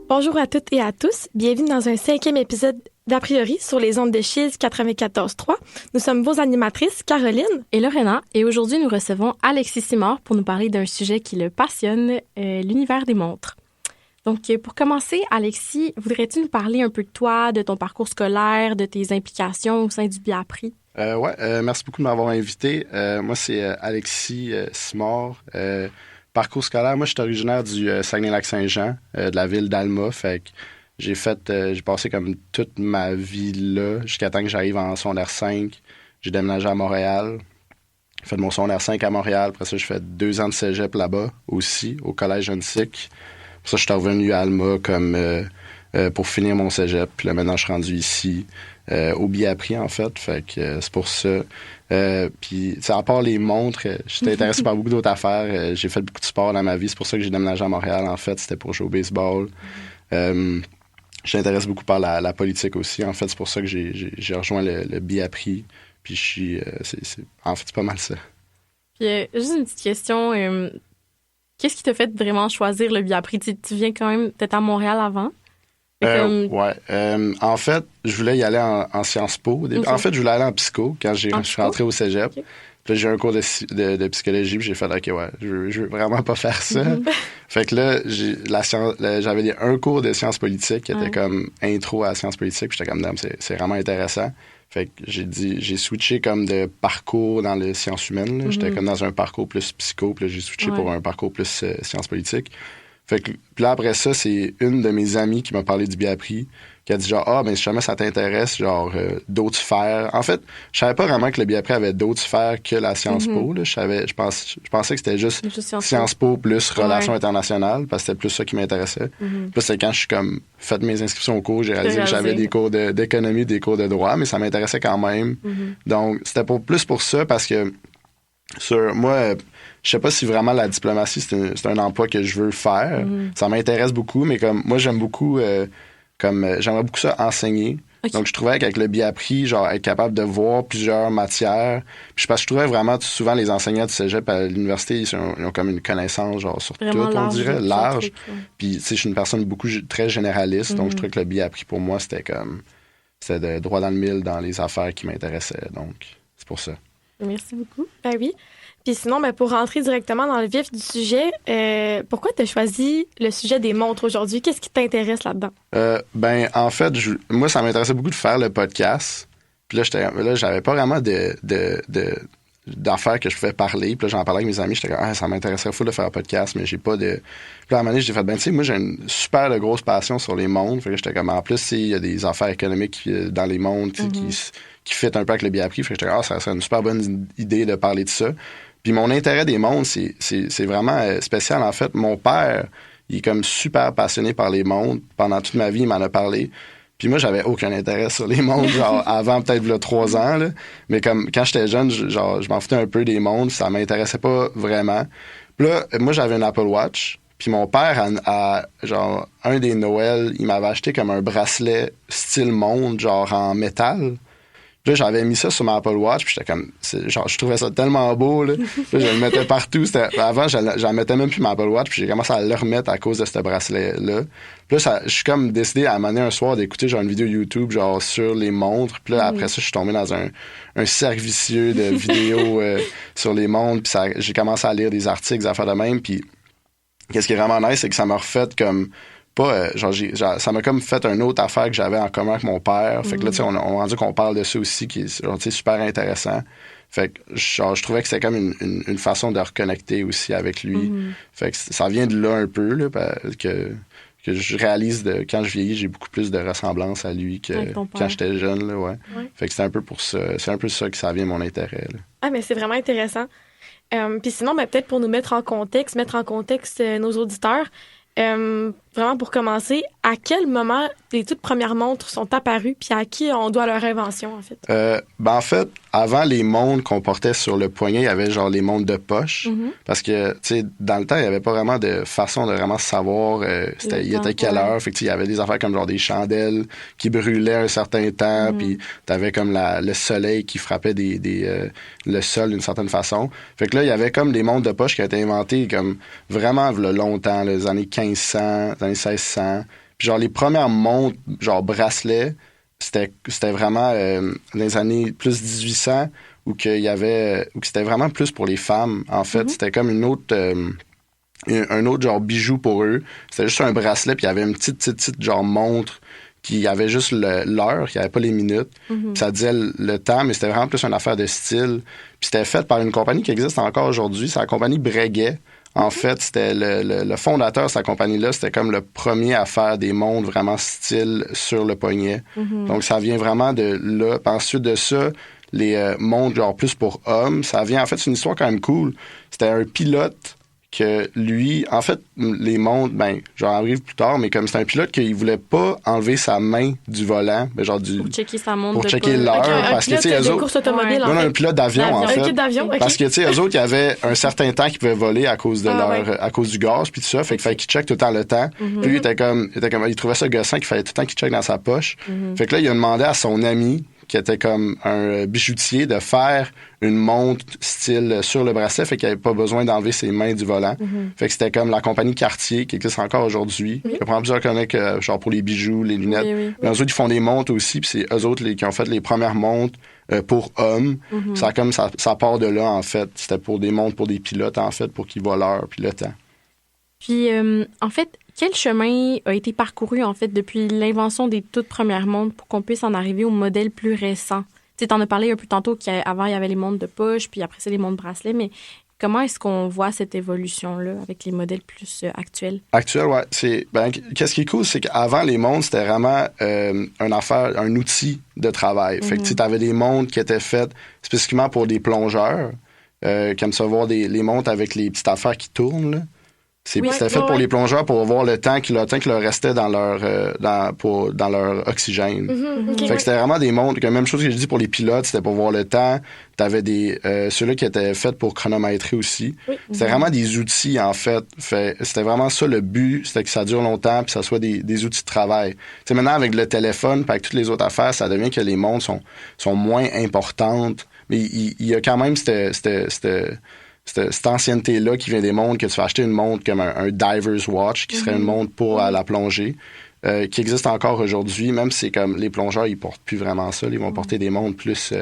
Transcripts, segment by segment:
Bonjour à toutes et à tous. Bienvenue dans un 5e épisode d'A priori sur les ondes de Chiz 94.3. Nous sommes vos animatrices, Caroline et Lorena, et aujourd'hui nous recevons Alexis Simard pour nous parler d'un sujet qui le passionne, l'univers des montres. Donc, pour commencer, Alexis, voudrais-tu nous parler un peu de toi, de ton parcours scolaire, de tes implications au sein du BIAPRI? Merci beaucoup de m'avoir invité. Moi, c'est Alexis Simard. Parcours scolaire, moi, je suis originaire du Saguenay-Lac-Saint-Jean, de la ville d'Alma. Fait que j'ai passé comme toute ma vie là, jusqu'à temps que j'arrive en secondaire 5. J'ai déménagé à Montréal. J'ai fait mon secondaire 5 à Montréal. Après ça, j'ai fait 2 ans de cégep là-bas aussi, au collège John-Sick. Après ça, je suis revenu à Alma pour finir mon cégep. Puis là, maintenant, je suis rendu ici, au BIAPRI, en fait. Fait que c'est pour ça. Puis, à part les montres, j'étais intéressé par beaucoup d'autres affaires. J'ai fait beaucoup de sport dans ma vie. C'est pour ça que j'ai déménagé à Montréal, en fait. C'était pour jouer au baseball. J'intéresse beaucoup par la politique aussi. En fait, c'est pour ça que j'ai rejoint le BIAPRI. Puis, je suis... en fait, c'est pas mal ça. Puis, juste une petite question. Qu'est-ce qui t'a fait vraiment choisir le BIAPRI? Tu viens quand même... T'étais à Montréal avant? En fait, je voulais y aller en Sciences Po. Okay. En fait, je voulais aller en psycho quand je suis rentré au cégep. Okay. Puis là, j'ai eu un cours de psychologie, puis j'ai fait, OK, je veux vraiment pas faire ça. Fait que là, j'avais un cours de sciences politiques qui était comme intro à sciences politiques, puis j'étais comme, c'est vraiment intéressant. Fait que j'ai switché comme de parcours dans les sciences humaines. J'étais comme dans un parcours plus psycho, puis là, j'ai switché pour un parcours plus sciences politiques. Fait que puis là, après ça, c'est une de mes amies qui m'a parlé du BIAPRI, qui a dit genre, si jamais ça t'intéresse, genre, d'autres sphères. En fait, je savais pas vraiment que le BIAPRI avait d'autres sphères que la Sciences Po, là. Je pensais que c'était juste Sciences Po plus relations internationales, parce que c'était plus ça qui m'intéressait. Puis c'est quand je suis comme fait mes inscriptions au cours, j'ai réalisé que j'avais des cours d'économie, des cours de droit, mais ça m'intéressait quand même. Donc, c'était plus pour ça, parce que moi, je sais pas si vraiment la diplomatie, c'est un emploi que je veux faire. Ça m'intéresse beaucoup, mais comme moi, j'aime beaucoup, j'aimerais beaucoup ça enseigner. Okay. Donc, je trouvais qu'avec le BIAPRI, genre, être capable de voir plusieurs matières. Puis, parce que je trouvais vraiment, souvent, les enseignants du cégep à l'université, ils ont comme une connaissance, genre, sur vraiment tout, large, on dirait, large. Puis, tu sais, je suis une personne très généraliste. Donc, je trouvais que le BIAPRI, pour moi, c'était de droit dans le mille dans les affaires qui m'intéressaient. Donc, c'est pour ça. Merci beaucoup. Ben oui. Puis sinon, pour rentrer directement dans le vif du sujet, pourquoi tu as choisi le sujet des montres aujourd'hui? Qu'est-ce qui t'intéresse là-dedans? En fait, moi, ça m'intéressait beaucoup de faire le podcast. Puis là, j'avais pas vraiment d'affaires que je pouvais parler. Puis là, j'en parlais avec mes amis. J'étais comme, ça m'intéresserait fou de faire un podcast, mais j'ai pas de... Puis là, à un moment donné, j'ai fait, tu sais, moi, j'ai une super grosse passion sur les montres. Fait que j'étais comme, en plus, il y a des affaires économiques dans les montres qui fit un peu avec le BIAPRI. Fait que j'étais comme, ça serait une super bonne idée de parler de ça. Puis mon intérêt des montres, c'est vraiment spécial. En fait, mon père, il est comme super passionné par les montres. Pendant toute ma vie, il m'en a parlé. Puis moi, j'avais aucun intérêt sur les montres, genre avant peut-être là, 3 ans. Là. Mais comme quand j'étais jeune, je m'en foutais un peu des montres. Ça m'intéressait pas vraiment. Puis là, moi, j'avais une Apple Watch. Puis mon père, genre, un des Noëls, il m'avait acheté comme un bracelet style montre, genre en métal. Là, j'avais mis ça sur ma Apple Watch, puis j'étais comme, je trouvais ça tellement beau, là. Là, je le mettais partout. Avant, j'en mettais même plus ma Apple Watch, puis j'ai commencé à le remettre à cause de ce bracelet-là. Puis là, je suis comme décidé à m'amener un soir d'écouter genre une vidéo YouTube, genre sur les montres. Puis là, après ça, je suis tombé dans un cercle vicieux de vidéos sur les montres, puis j'ai commencé à lire des articles, des affaires de même, puis qu'est-ce qui est vraiment nice, c'est que ça m'a refait comme... ça m'a comme fait une autre affaire que j'avais en commun avec mon père. Fait que là, tu sais, on a rendu qu'on parle de ça aussi, qui est genre, super intéressant. Fait que je trouvais que c'était comme une façon de reconnecter aussi avec lui. Fait que ça vient de là un peu, là, que je réalise quand je vieillis, j'ai beaucoup plus de ressemblance à lui que quand j'étais jeune, là, ouais. Fait que c'est un peu pour ça. C'est un peu ça que ça vient mon intérêt, là. Ah, mais c'est vraiment intéressant. Puis sinon, peut-être pour nous mettre en contexte nos auditeurs, vraiment pour commencer, à quel moment les toutes premières montres sont apparues, puis à qui on doit leur invention, en fait? En fait, avant les montres qu'on portait sur le poignet, il y avait genre les montres de poche. Parce que, tu sais, dans le temps, il n'y avait pas vraiment de façon de vraiment savoir il était quelle heure. Fait que, il y avait des affaires comme genre des chandelles qui brûlaient un certain temps, puis t'avais comme le soleil qui frappait le sol d'une certaine façon. Fait que là, il y avait comme des montres de poche qui ont été inventées comme vraiment longtemps, les années 1500, les années 1600. Puis genre, les premières montres, genre bracelets, c'était vraiment dans les années plus 1800 où que c'était vraiment plus pour les femmes, en fait. C'était comme un autre genre bijou pour eux. C'était juste un bracelet, puis il y avait une petite genre montre qui avait juste l'heure, qui avait pas les minutes. Puis ça disait le temps, mais c'était vraiment plus une affaire de style. Puis c'était fait par une compagnie qui existe encore aujourd'hui. C'est la compagnie Breguet. En fait, c'était le fondateur de cette compagnie-là, c'était comme le premier à faire des montres vraiment style sur le poignet. Donc, ça vient vraiment de là. Puis ensuite de ça, les montres genre plus pour hommes, ça vient, en fait, c'est une histoire quand même cool. C'était un pilote que lui, en fait, les montres, j'en arrive plus tard, mais comme c'est un pilote qu'il voulait pas enlever sa main du volant, genre pour checker sa montre. Pour checker l'heure. Parce que, tu sais, eux autres. Course automobile, non, un pilote d'avion, en fait. Un pilote d'avion, OK. Parce que, tu sais, eux autres, il y avait un certain temps qu'ils pouvaient voler à cause de à cause du gaz, puis tout ça. Fait qu'il fallait qu'ils checkent tout le temps le temps. Puis lui, il trouvait ça gossant qu'il fallait tout le temps qu'il check dans sa poche. Fait que là, il a demandé à son ami, qui était comme un bijoutier, de faire une montre style sur le bracelet, fait qu'il n'avait pas besoin d'enlever ses mains du volant. Fait que c'était comme la compagnie Cartier, qui existe encore aujourd'hui. Je prends plusieurs connects, genre pour les bijoux, les lunettes. Mais eux autres, ils font des montres aussi, puis c'est eux autres qui ont fait les premières montres pour hommes. Ça part de là, en fait. C'était pour des montres pour des pilotes, en fait, pour qu'ils voient l'heure puis le temps. Puis, en fait, quel chemin a été parcouru, en fait, depuis l'invention des toutes premières montres pour qu'on puisse en arriver au modèle plus récent? Tu sais, t'en as parlé un peu tantôt qu'avant, il y avait les montres de poche, puis après, c'est les montres bracelets, mais comment est-ce qu'on voit cette évolution-là avec les modèles plus actuels? Actuel, ouais. Qu'est-ce qui est cool, c'est qu'avant, les montres, c'était vraiment un outil de travail. Fait que, tu avais des montres qui étaient faites spécifiquement pour des plongeurs, qui aiment ça voir les montres avec les petites affaires qui tournent, là. C'était fait pour les plongeurs pour voir le temps qui leur restait dans leur dans leur oxygène. Fait que c'était vraiment des montres. La même chose que je dis pour les pilotes, c'était pour voir le temps. T'avais ceux-là qui étaient faits pour chronométrer aussi. C'était vraiment des outils, en fait. C'était vraiment ça le but, c'était que ça dure longtemps puis ça soit des outils de travail. T'sais, maintenant, avec le téléphone puis avec toutes les autres affaires, ça devient que les montres sont moins importantes. Mais il y a quand même cette ancienneté-là qui vient des montres, que tu vas acheter une montre comme un diver's watch, qui serait une montre pour la plongée, qui existe encore aujourd'hui, même si c'est comme les plongeurs, ils portent plus vraiment ça. Ils vont porter des montres plus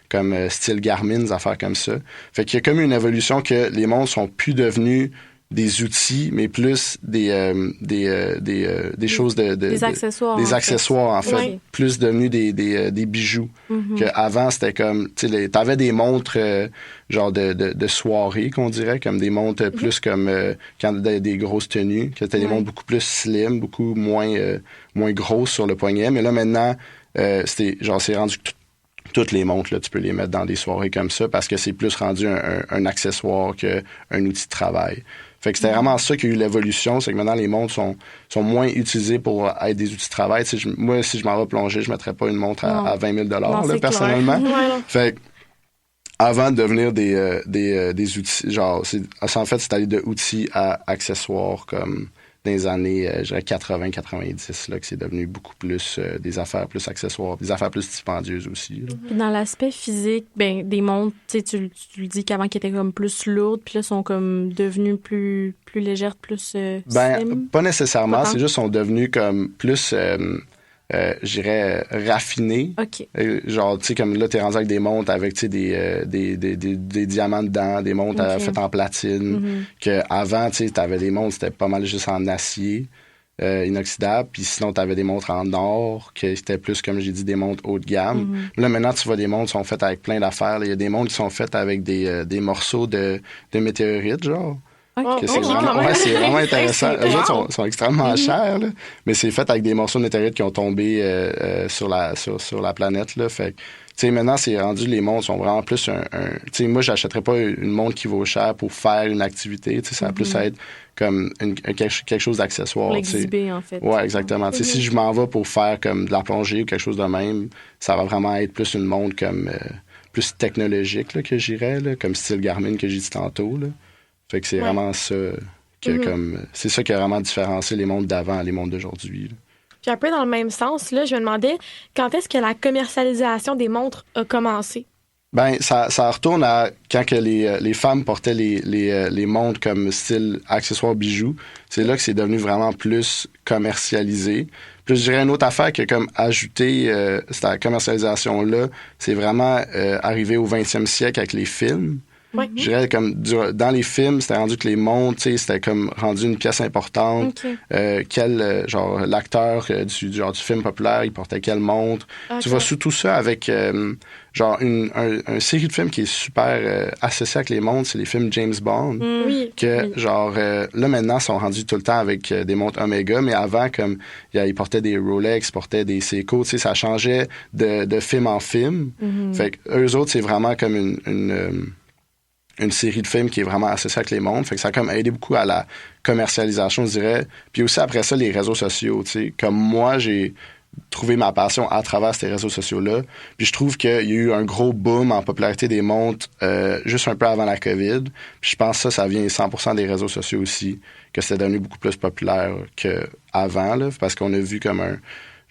comme style Garmin, des affaires comme ça. Fait qu'il y a comme une évolution que les montres sont plus devenues des outils, mais plus des choses des accessoires. Des accessoires, en fait. Oui. Plus devenus des bijoux. Qu'avant, c'était comme, tu sais, t'avais des montres genre de soirée, qu'on dirait, comme des montres plus comme quand des grosses tenues, que c'était des montres beaucoup plus slim, beaucoup moins grosses sur le poignet. Mais là, maintenant, c'est rendu toutes les montres, là, tu peux les mettre dans des soirées comme ça parce que c'est plus rendu un accessoire qu'un outil de travail. Fait que c'était vraiment ça qui a eu l'évolution, c'est que maintenant les montres sont moins utilisées pour être des outils de travail. Moi, si je m'en vais plonger, je ne mettrais pas une montre à 20 000 là, personnellement. Fait que, avant de devenir des outils, genre, en fait, c'est allé de outils à accessoires comme dans les années, je dirais 80-90, là, que c'est devenu beaucoup plus des affaires plus accessoires, des affaires plus dispendieuses aussi. Puis dans l'aspect physique, des montres, tu le dis qu'avant, qui étaient comme plus lourdes, puis là, sont comme devenues plus légères, plus slim. Pas nécessairement, c'est juste sont devenues comme plus... je dirais raffiné. OK. Genre, tu sais, comme là, t'es rendu avec des montres avec, tu sais, des diamants dedans, des montres faites en platine. Que avant, tu sais, t'avais des montres, c'était pas mal juste en acier inoxydable. Puis sinon, t'avais des montres en or, que c'était plus, comme j'ai dit, des montres haut de gamme. Là, maintenant, tu vois, des montres qui sont faites avec plein d'affaires. Il y a des montres qui sont faites avec des morceaux de météorites, genre. OK. C'est vraiment intéressant. Eux autres sont extrêmement chers, là, mais c'est fait avec des morceaux de météorites qui ont tombé sur la planète. Là, fait que, maintenant, c'est rendu, les montres sont vraiment plus moi, j'achèterais pas une montre qui vaut cher pour faire une activité. Ça va plus être comme quelque chose d'accessoire. Pour l'exhiber, en fait. Oui, exactement. Si je m'en vais pour faire comme de la plongée ou quelque chose de même, ça va vraiment être plus une montre comme plus technologique là, que j'irais, là, comme style Garmin que j'ai dit tantôt. Là. Fait que c'est vraiment ça c'est ça qui a vraiment différencié les montres d'avant et les montres d'aujourd'hui. Là. Puis un peu dans le même sens, là, je me demandais quand est-ce que la commercialisation des montres a commencé? Ben, ça retourne à quand que les femmes portaient les montres comme style accessoire bijoux. C'est là que c'est devenu vraiment plus commercialisé. Puis je dirais une autre affaire qui a comme ajouté cette commercialisation-là, c'est vraiment arrivé au 20e siècle avec les films. Ouais. Je dirais comme dans les films, c'était rendu que les montres, c'était comme rendu une pièce importante. Okay. L'acteur du film populaire, il portait quelle montre. Okay. Tu vois surtout ça avec une série de films qui est super associée avec les montres, c'est les films James Bond. Oui. Là maintenant, ils sont rendus tout le temps avec des montres Omega, mais avant, comme ils portaient des Rolex, ils portaient des Seiko, ça changeait de film en film. Fait que eux autres, c'est vraiment comme une série de films qui est vraiment associée avec les montres. Fait que ça a comme aidé beaucoup à la commercialisation, je dirais. Puis aussi, après ça, les réseaux sociaux, tu sais. Comme moi, j'ai trouvé ma passion à travers ces réseaux sociaux-là. Puis je trouve qu'il y a eu un gros boom en popularité des montres juste un peu avant la COVID. Puis je pense que ça vient 100% des réseaux sociaux aussi, que c'est devenu beaucoup plus populaire qu'avant, là, parce qu'on a vu comme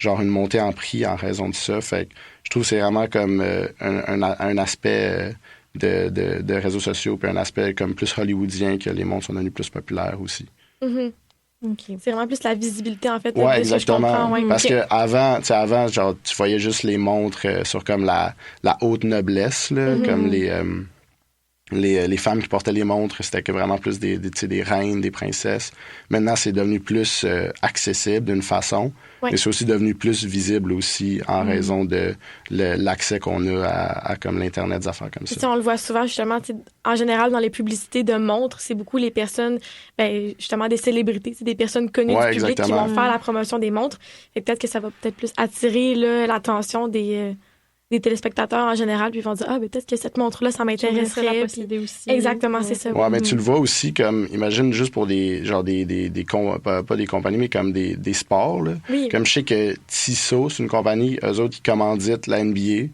une montée en prix en raison de ça. Fait que je trouve que c'est vraiment comme un aspect... de réseaux sociaux, puis un aspect comme plus hollywoodien que les montres sont devenues plus populaires aussi. Mm-hmm. Okay. C'est vraiment plus la visibilité, en fait. Oui, exactement. Ouais. Parce que avant, genre, tu voyais juste les montres sur comme la haute noblesse, là, comme les femmes qui portaient les montres, c'était que vraiment plus des reines, des princesses. Maintenant, c'est devenu plus accessible d'une façon, mais c'est aussi devenu plus visible aussi en raison de l'accès qu'on a à comme l'Internet, des affaires comme ça. On le voit souvent, justement, en général, dans les publicités de montres, c'est beaucoup les personnes, justement, des célébrités, c'est des personnes connues du public qui vont faire la promotion des montres. Et peut-être que ça va peut-être plus attirer l'attention des téléspectateurs en général, puis ils vont dire peut-être que cette montre-là, ça m'intéresserait. La posséder aussi. Exactement, c'est ça. Ouais, mais tu le vois aussi comme, imagine juste pour pas des compagnies, mais comme des sports, là. Oui. Comme je sais que Tissot, c'est une compagnie, eux autres, qui commanditent la NBA.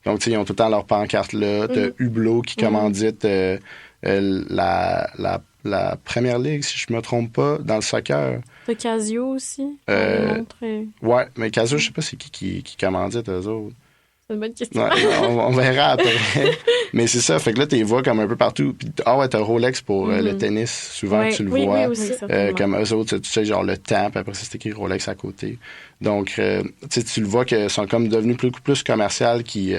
Donc, tu sais, ils ont tout le temps leur pancarte là. T'as Hublot qui commandite la Première Ligue, si je me trompe pas, dans le soccer. T'as Casio aussi. Ouais, mais Casio, je sais pas c'est qui commandite eux autres. C'est une bonne question. Ouais, on verra après. Mais c'est ça, fait que là, tu les vois comme un peu partout. Puis, t'as Rolex pour le tennis. Souvent, tu le vois. Oui, aussi. Comme eux autres, tu sais, genre le temps, puis après ça, c'est écrit Rolex à côté. Donc, tu le vois que sont comme devenus plus commercial qui...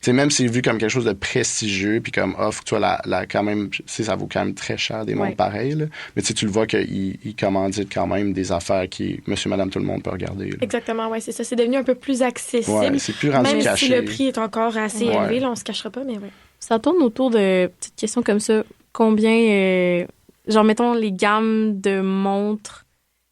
même si c'est vu comme quelque chose de prestigieux, puis comme, faut que tu vois quand même... ça vaut quand même très cher, des montres pareilles, là. Mais tu le vois qu'ils commanditent quand même des affaires qui monsieur, madame, tout le monde peut regarder. Là. Exactement, oui, c'est ça. C'est devenu un peu plus accessible. Ouais, c'est plus rendu caché. Même si le prix est encore assez élevé, là, on se cachera pas, mais oui. Ça tourne autour de petites questions comme ça. Combien, mettons, les gammes de montres,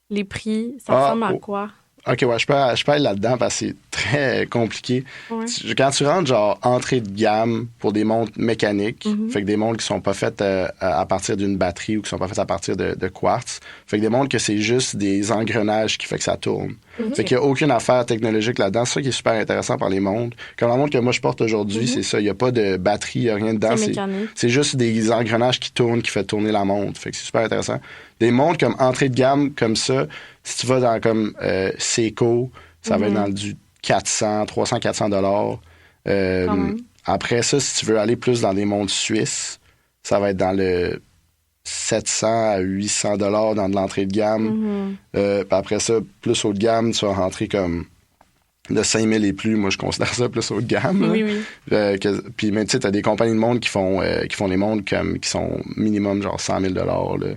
les prix, ça ressemble à quoi? OK, ouais, je peux aller là-dedans parce que c'est très compliqué. Ouais. Quand tu rentres, genre, entrée de gamme pour des montres mécaniques, fait que des montres qui sont pas faites à partir d'une batterie ou qui sont pas faites à partir de quartz, fait que des montres que c'est juste des engrenages qui fait que ça tourne. Fait qu'il y a aucune affaire technologique là-dedans. C'est ça qui est super intéressant par les montres. Comme la montre que moi je porte aujourd'hui, c'est ça. Il y a pas de batterie, il y a rien dedans. C'est juste des engrenages qui tournent, qui fait tourner la montre. Fait que c'est super intéressant. Des montres comme entrée de gamme, comme ça, si tu vas dans comme Seiko, ça va être dans du 300-400 $. Après ça, si tu veux aller plus dans des montres suisses, ça va être dans le 700 à 800 $ dans de l'entrée de gamme. Puis après ça, plus haut de gamme, tu vas rentrer comme de 5000 et plus. Moi, je considère ça plus haut de gamme. Oui. Puis, mais tu sais, t'as des compagnies de montres qui font des montres qui sont minimum genre 100 000 $. Là.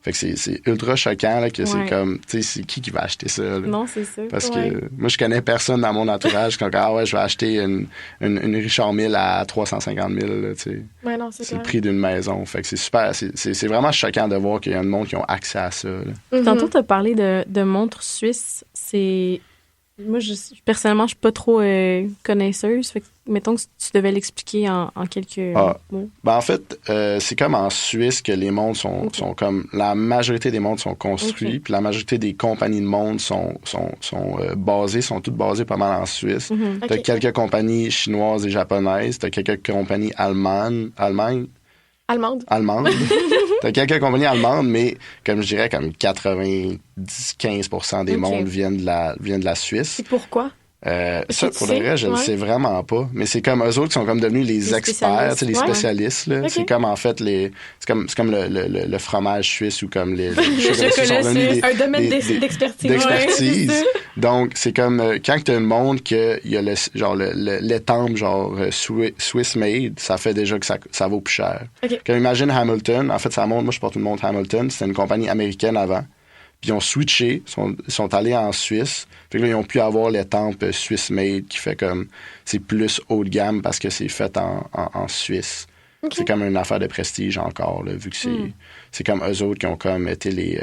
Fait que c'est ultra choquant, là, que c'est comme, tu sais, c'est qui va acheter ça, là? Non, c'est ça. Parce que moi, je connais personne dans mon entourage qui dit, je vais acheter une Richard Mille à 350 000, là, tu sais. Ouais, non, c'est le prix d'une maison. Fait que c'est super, c'est vraiment choquant de voir qu'il y a un monde qui ont accès à ça, là. Tantôt, tu as parlé de montres suisses. Moi, personnellement, je suis pas trop connaisseuse. Fait que, mettons que tu devais l'expliquer en quelques mots. Ben en fait, c'est comme en Suisse que les montres sont comme... La majorité des montres sont construites, puis la majorité des compagnies de montres sont toutes basées pas mal en Suisse. T'as quelques compagnies chinoises et japonaises, t'as quelques compagnies allemandes. T'as quelques compagnies allemandes, mais comme je dirais, comme 90-15% des montres viennent de la Suisse. Et pourquoi? Ça, pour le reste, je ne le sais vraiment pas. Mais c'est comme eux autres qui sont comme devenus les experts, les spécialistes. Là. C'est comme en fait c'est comme le fromage suisse ou comme les chocolat suisse. Un domaine d'expertise. Donc, c'est comme quand tu as une montre qu'il y a l'étampe Swiss made, ça fait déjà que ça vaut plus cher. Comme imagine Hamilton, en fait, sa montre, moi je porte une montre Hamilton, c'était une compagnie américaine avant. Puis ils ont switché, ils sont allés en Suisse. Fait que là, ils ont pu avoir l'étampe Swiss Made qui fait comme... C'est plus haut de gamme parce que c'est fait en Suisse. C'est comme une affaire de prestige encore, là, vu que c'est comme eux autres qui ont comme été les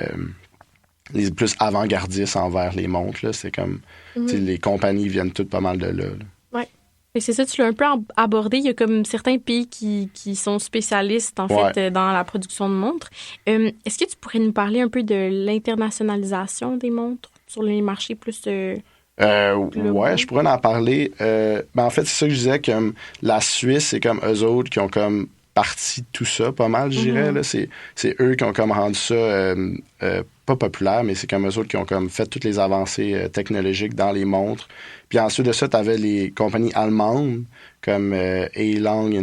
plus avant-gardistes envers les montres. Là. C'est comme... Les compagnies viennent toutes pas mal de là. Ouais. Et c'est ça, tu l'as un peu abordé. Il y a comme certains pays qui sont spécialistes, en fait, dans la production de montres. Est-ce que tu pourrais nous parler un peu de l'internationalisation des montres sur les marchés plus... je pourrais en parler. En fait, c'est ça que je disais, comme la Suisse, c'est comme eux autres qui ont comme parti de tout ça, pas mal, je dirais. Là. C'est eux qui ont comme rendu ça... pas populaire, mais c'est comme eux autres qui ont comme fait toutes les avancées technologiques dans les montres. Puis ensuite de ça, tu avais les compagnies allemandes comme A.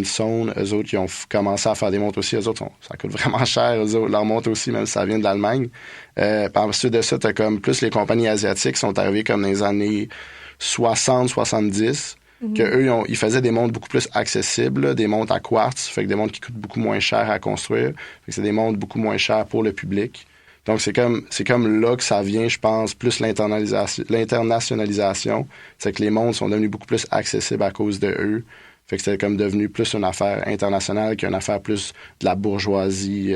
Sohn, eux autres qui ont commencé à faire des montres aussi. Eux autres, ça coûte vraiment cher, eux autres, leurs montres aussi, même si ça vient de l'Allemagne. Puis ensuite de ça, tu as comme plus les compagnies asiatiques qui sont arrivées comme dans les années 60-70, que eux, ils faisaient des montres beaucoup plus accessibles, là, des montres à quartz, fait que des montres qui coûtent beaucoup moins cher à construire. Fait que c'est des montres beaucoup moins chères pour le public. Donc, c'est comme là que ça vient, je pense, plus l'internationalisation. C'est que les montres sont devenues beaucoup plus accessibles à cause de eux. Fait que c'est comme devenu plus une affaire internationale qu'une affaire plus de la bourgeoisie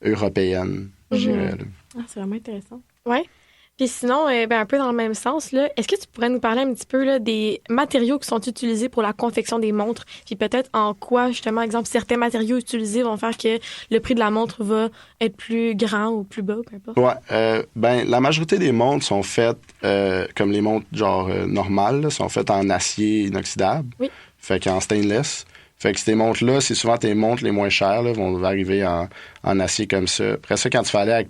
européenne, je dirais. C'est vraiment intéressant. Oui. Puis sinon, un peu dans le même sens, là, est-ce que tu pourrais nous parler un petit peu là, des matériaux qui sont utilisés pour la confection des montres? Puis peut-être en quoi, justement, exemple, certains matériaux utilisés vont faire que le prix de la montre va être plus grand ou plus bas, peu importe? La majorité des montres sont faites comme les montres normales, là, sont faites en acier inoxydable. Oui. Fait qu'en stainless. Fait que ces montres-là, c'est souvent tes montres les moins chères, là, vont arriver en acier comme ça. Après ça, quand tu vas aller avec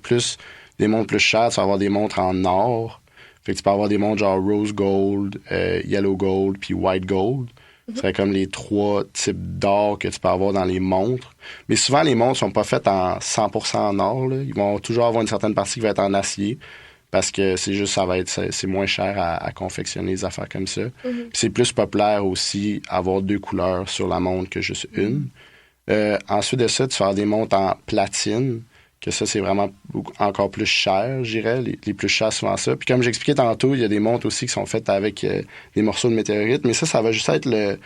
des montres plus chères, tu vas avoir des montres en or. Fait que tu peux avoir des montres genre rose gold, yellow gold, puis white gold. Ce serait comme les 3 types d'or que tu peux avoir dans les montres. Mais souvent, les montres sont pas faites en 100% en or. Là. Ils vont toujours avoir une certaine partie qui va être en acier parce que c'est juste, c'est moins cher à confectionner des affaires comme ça. Puis c'est plus populaire aussi avoir 2 couleurs sur la montre que juste une. Ensuite de ça, tu vas avoir des montres en platine, que ça, c'est vraiment encore plus cher, je dirais. Les plus chers, souvent ça. Puis comme j'expliquais tantôt, il y a des montres aussi qui sont faites avec des morceaux de météorite, mais ça va juste être le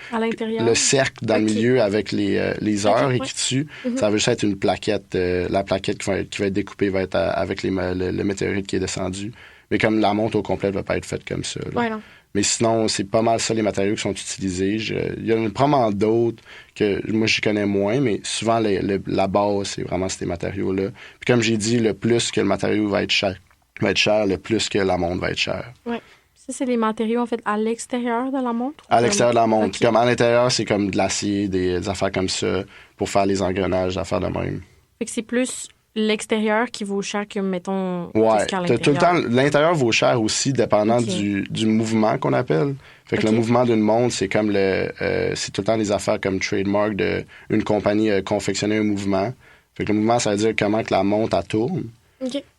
cercle dans le milieu avec les heures écrites dessus. Ça va juste être une plaquette. La plaquette qui va être découpée va être avec le météorite qui est descendu. Mais comme la montre au complet ne va pas être faite comme ça. Là. Ouais, non. Mais sinon, c'est pas mal ça les matériaux qui sont utilisés. Il y en a probablement d'autres que moi, je connais moins, mais souvent, la base, c'est vraiment ces matériaux-là. Puis comme j'ai dit, le plus que le matériau va être cher, le plus que la montre va être chère. Oui. Ça, c'est les matériaux, en fait, à l'extérieur de la montre? À l'extérieur de la montre. Okay. Comme à l'intérieur, c'est comme de l'acier, des affaires comme ça, pour faire les engrenages, affaires de même. Fait que c'est plus l'extérieur qui vaut cher que, mettons, qu'à l'intérieur. Tout le temps, l'intérieur vaut cher aussi, dépendant du mouvement qu'on appelle. Fait que le mouvement d'une montre, c'est comme c'est tout le temps des affaires comme trademark d'une compagnie confectionner un mouvement. Fait que le mouvement, ça veut dire comment que la montre, elle tourne.